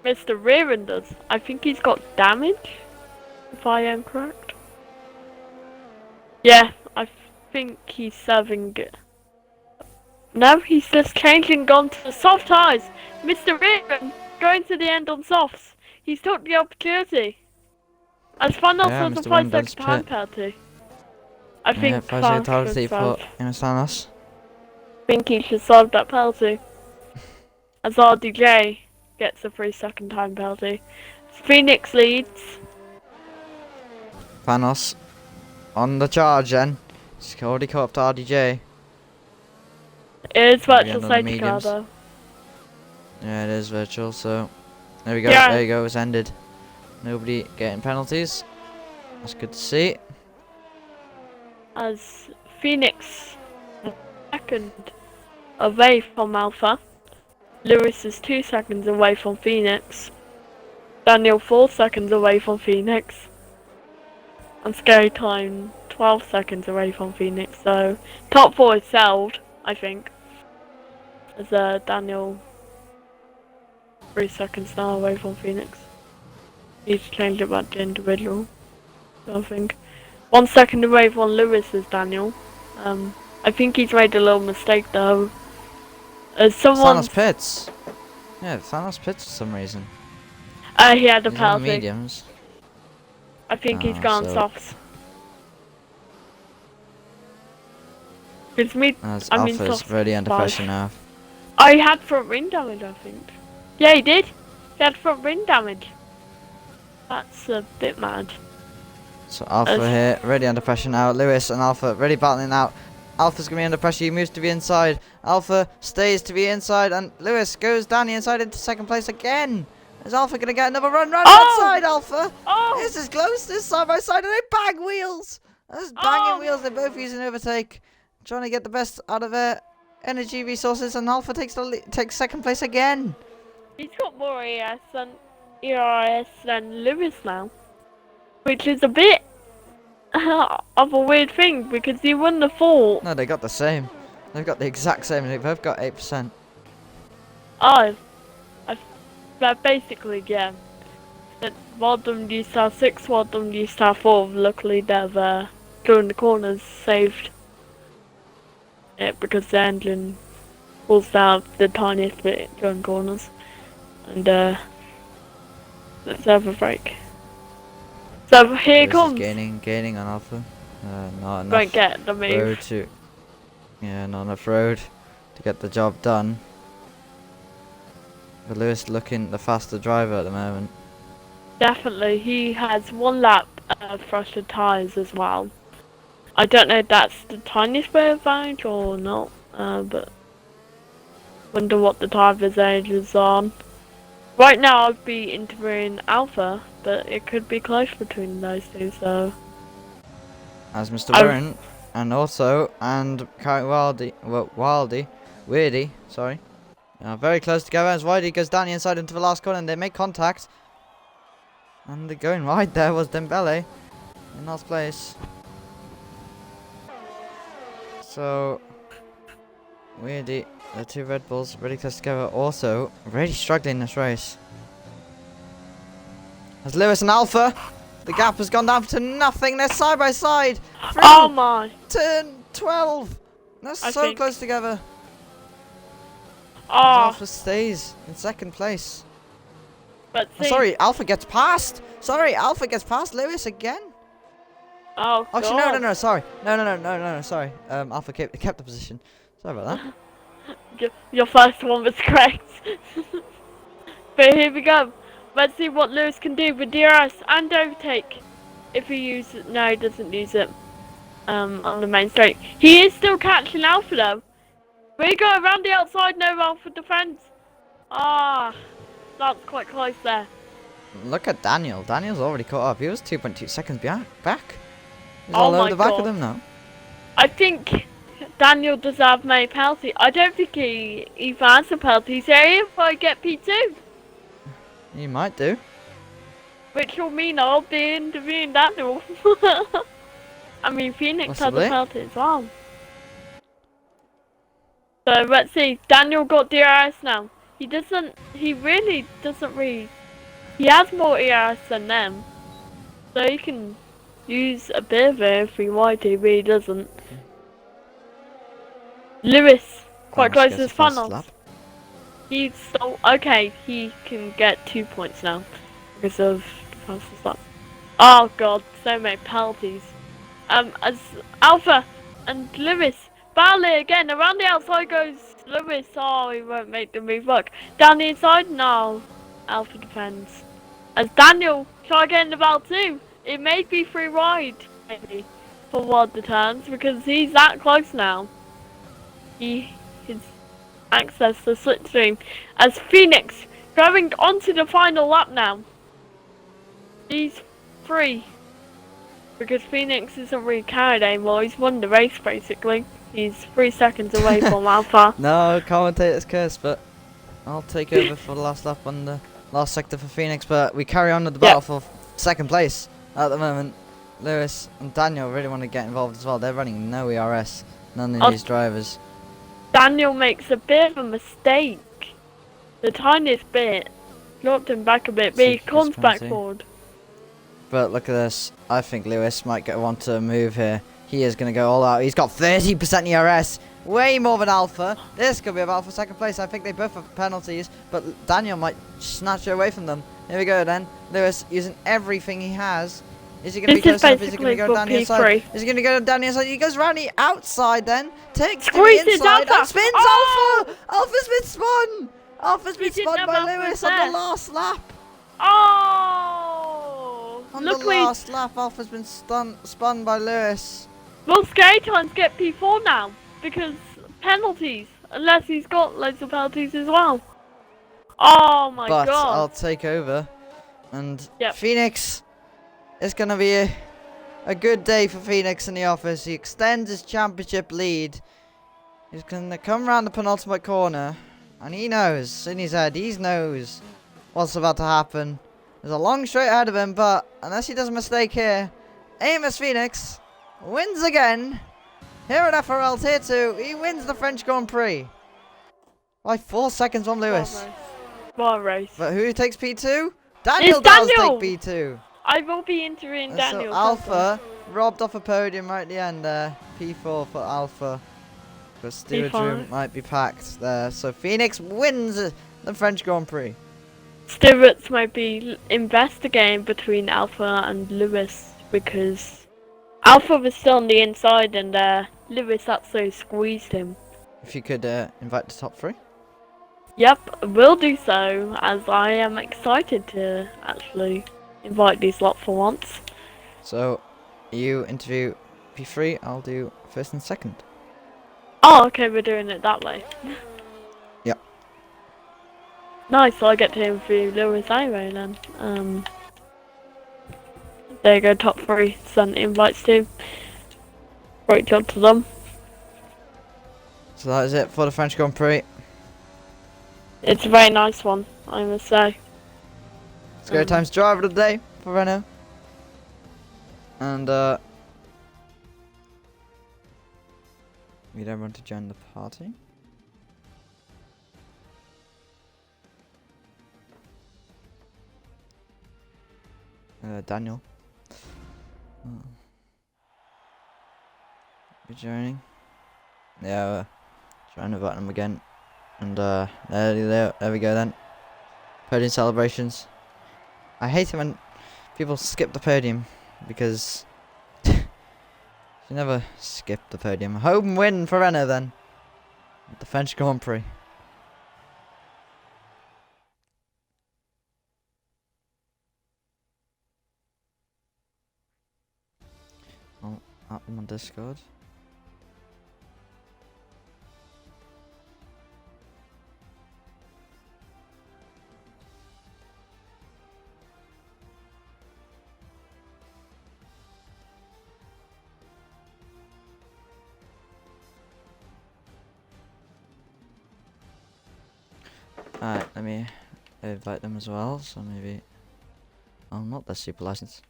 Mr. Rearan does. I think he's got damage, if I am correct. Yeah, I think he's serving it. No, he's just changing, gone to the soft tires. Mr. Rearan going to the end on softs. He's took the opportunity. As Thanos Yeah, was a Mr. 5 Rearan second time pit. penalty. I think Yeah, 5 second penalty for Thanos. I think he should solve that penalty. As RDJ gets a 3 second time penalty. Phoenix leads. Thanos on the charge then. He's already caught up to RDJ. It is Maybe virtual under the safety car mediums. though. Yeah, it is virtual, so there we go, Yeah. there you go, it's ended. Nobody getting penalties. That's good to see. As Phoenix second away from Alpha. Lewis is 2 seconds away from Phoenix. Daniel 4 seconds away from Phoenix. And Scary Time 12 seconds away from Phoenix. So top 4 is settled, I think. As Daniel 3 seconds now away from Phoenix. He's changed it back to individual. So I think 1 second away from Lewis is Daniel. I think he's made a little mistake though. As someone Thanos pits. Yeah, Thanos pits for some reason. he had a He's on penalty. mediums. I think he's Ah, gone so- softs. It's me. As I mean, Alpha's soft really under five. pressure now. Oh, he had front ring damage, I think. Yeah, he did. He had front ring damage. That's a bit mad. So Alpha As- here, really under pressure now. Lewis and Alpha really battling out. Alpha's going to be under pressure, he moves to the inside. Alpha stays to the inside, and Lewis goes down the inside into second place again. Is Alpha going to get another run round Oh! outside, Alpha? Oh! This is close, this side by side, and they bang wheels. That's banging Oh! wheels, they're both using overtake. Trying to get the best out of it. energy resources, and Alpha takes second place again. He's got more ERS than Lewis now, which is a bit of a weird thing because he won the fall. No, they got the same. They've got the exact same. They've both got 8%. Oh, but basically, yeah. That one of them used to have 6, one of them used to have 4. Luckily, they've during the corners saved it because the engine pulls down the tiniest bit during corners, and let's have a break. So here it comes. Gaining on Alpha. Not enough Won't get the move. road to. Yeah, not enough road to get the job done. But Lewis looking the faster driver at the moment. Definitely, he has 1 lap thrusted tyres as well. I don't know if that's the tiniest bit of advantage or not, but wonder what the driver's age is on. Right now I'd be interviewing Alpha, but it could be close between those two, so... As Mr. Warren, and Weirdy, sorry. Very close together as Whitey goes down the inside into the last corner and they make contact. And the going right there was Dembele in last place. So, Weirdy, the 2 Red Bulls really close together, also really struggling in this race. As Lewis and Alpha, the gap has gone down to nothing. They're side by side. Oh my! Turn 12. They're so close together. Oh. Alpha stays in second place. But sorry, Alpha gets past. Sorry, Alpha gets past Lewis again. Oh, actually, no, sorry. No, sorry. Alpha kept the position. Sorry about that. Your first one was correct. But here we go. Let's see what Lewis can do with DRS and overtake. If he uses it. No, he doesn't use it. On the main straight. He is still catching Alpha though. We go around the outside, no Alpha defense. Ah, that's quite close there. Look at Daniel. Daniel's already caught up. He was 2.2 seconds back. He's all over the back of them now. I think Daniel does have my penalty. I don't think he even has a penalty. So if I get P2. You might do. Which will mean I'll be interviewing Daniel. I mean, Phoenix has a penalty as well. So let's see. Daniel got DRS now. He really doesn't really. He has more ERS than them. So he can use a bit of it if he wanted to, but he doesn't. Lewis, quite close to his funnel. He's so okay. He can get 2 points now because of fastest lap. Oh god, so many penalties. As Alpha and Lewis battle again. Around the outside goes Lewis. Oh, he won't make the move. Look down the inside. No, Alpha defends. As Daniel try getting the battle too. It may be free wide maybe for one of the turns because he's that close now. His access to slipstream as Phoenix going onto the final lap now. He's free because Phoenix isn't really carried anymore. He's won the race basically. He's 3 seconds away from Alpha. No, commentator's curse, but I'll take over for the last lap on the last sector for Phoenix. But we carry on with the battle for second place at the moment. Lewis and Daniel really want to get involved as well. They're running no ERS, none of these drivers. Daniel makes a bit of a mistake. The tiniest bit. Knocked him back a bit, but he comes back forward. But look at this. I think Lewis might want to move here. He is going to go all out. He's got 30% ERS. Way more than Alpha. This could be about for second place. I think they both have penalties, but Daniel might snatch it away from them. Here we go then. Lewis using everything he has. Is he going to be close enough? Is he going to go down the inside? Is he going to go down the inside? He goes round the outside then. Takes to the inside and spins Alpha! Alpha's been spun! Alpha's been spun by Lewis on the last lap. Oh! On the last lap, Alpha's been spun by Lewis. Well, Scary Times get P4 now because penalties. Unless he's got loads of penalties as well. Oh my god. But I'll take over. And Phoenix... It's going to be a good day for Phoenix in the office. He extends his championship lead He's gonna come around the penultimate corner, and he knows in his head, he knows what's about to happen. There's a long straight ahead of him, but unless he does a mistake here, Amos Phoenix wins again. Here at FRL Tier 2, he wins the French Grand Prix by 4 seconds on Lewis. What a race. But who takes P2? Daniel It's does Daniel! take P2. I will be interviewing And Daniel. so Alpha robbed off a podium right at the end there. P4 for Alpha. But steward's P4. room might be packed there. So Phoenix wins the French Grand Prix. Stewards might be investigating between Alpha and Lewis because Alpha was still on the inside and Lewis absolutely squeezed him. If you could invite the top 3. Yep, will do so as I am excited to actually invite these lot for once. So you interview P3, I'll do first and second. Oh, okay, we're doing it that way. Yep. Nice, so I get to interview Lewis anyway then. There you go, top 3, send invites to. Great job to them. So that is it for the French Grand Prix. It's a very nice one, I must say. Let's go times driver of the day for Renault. And we don't want to join the party. Daniel. You joining? Yeah, trying to invite him again. And there we go then. Podium celebrations. I hate it when people skip the podium because you never skip the podium. Home win for Renault then. The French Grand Prix. I'll add them on Discord. Alright, let me invite them as well, so maybe I'll not the super license.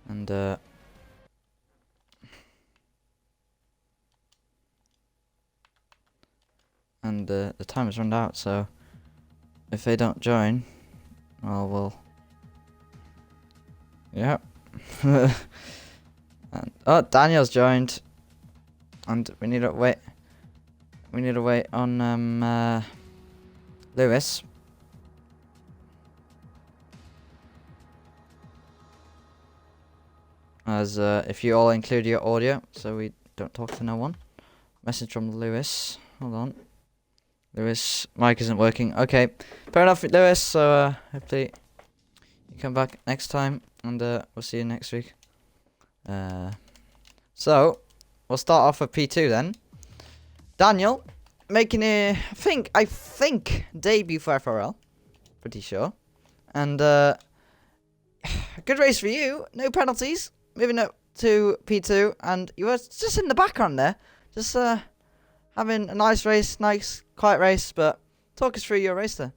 And the time has run out, so if they don't join, well, we'll... Yep. And, oh, Daniel's joined, and we need to wait. We need to wait on Lewis. As if you all include your audio, so we don't talk to no one. Message from Lewis. Hold on. Lewis, mic isn't working. Okay, fair enough, Lewis. So hopefully you come back next time, and we'll see you next week. So we'll start off with P2 then. Daniel making a I think debut for FRL, pretty sure, and a good race for you. No penalties. Moving up to P2, and you were just in the background there, just having a nice race, nice quiet race. But talk us through your race there.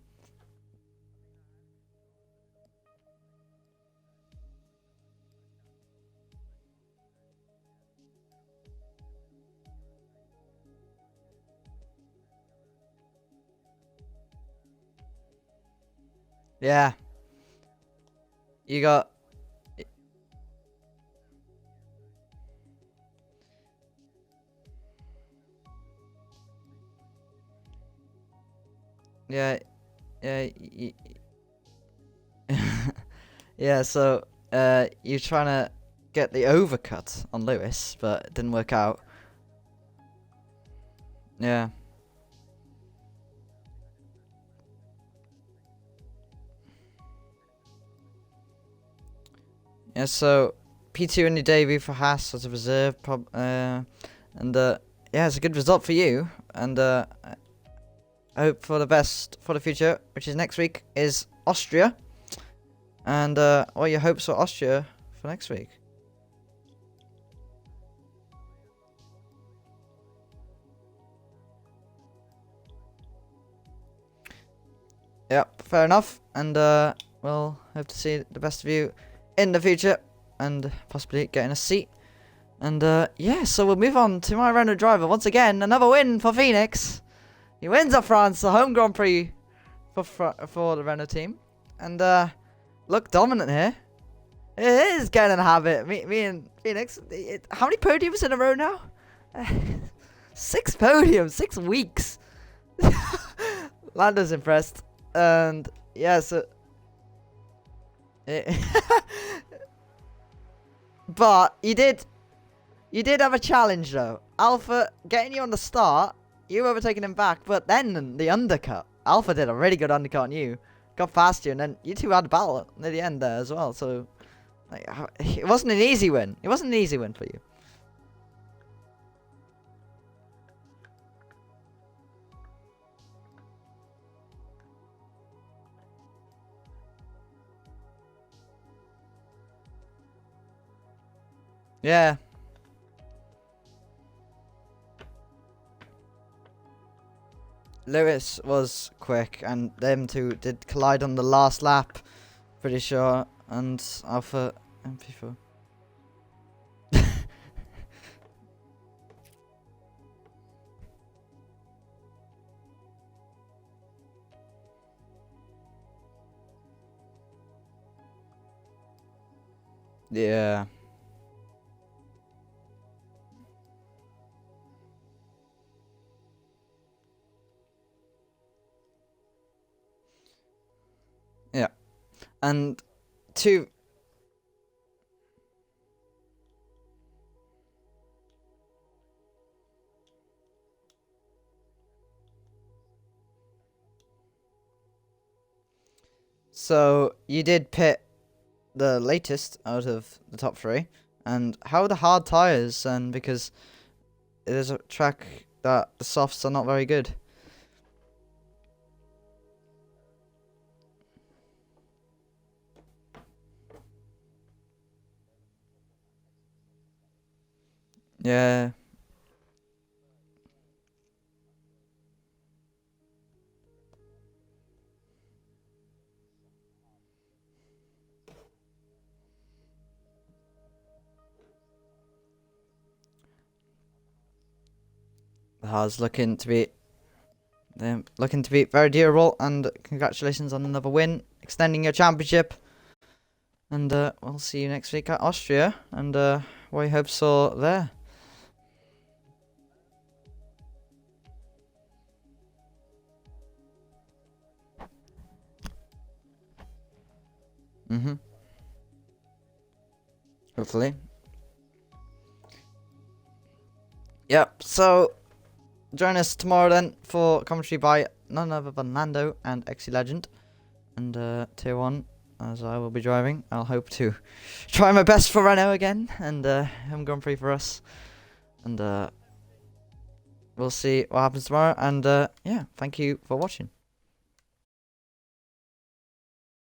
Yeah. You got... Yeah. Yeah. Yeah, so you're trying to get the overcut on Lewis, but it didn't work out. Yeah. Yeah, so P2 in your debut for Haas as a reserve, yeah, it's a good result for you, and I hope for the best for the future, which is next week is Austria. And what are your hopes for Austria for next week? Yep, fair enough. And we'll hope to see the best of you in the future, and possibly getting a seat. And yeah, so we'll move on to my Renault driver. Once again, another win for Phoenix. He wins at France, the home Grand Prix for the Renault team. And look dominant here. It is getting in a habit. Me and Phoenix. How many podiums in a row now? 6 podiums, 6 weeks. Lando's impressed. And yeah, so but you did have a challenge though. Alpha getting you on the start, you overtaking him back, but then the undercut. Alpha did a really good undercut on you, got past you, and then you two had a battle near the end there as well. So like, it wasn't an easy win. It wasn't an easy win for you. Yeah. Lewis was quick, and them two did collide on the last lap, pretty sure, and Alpha MP4. Yeah. Yeah. And two. So you did pit the latest out of the top 3, and how are the hard tires? And because it is a track that the softs are not very good. Yeah. The Haas looking to be very durable, and congratulations on another win, extending your championship. And we'll see you next week at Austria, and what I hope so there. Hopefully. Yep, so join us tomorrow then for commentary by none other than Lando and XC Legend. And Tier 1, as I will be driving. I'll hope to try my best for Renault again, and home Grand Prix for us. And we'll see what happens tomorrow. And yeah, thank you for watching.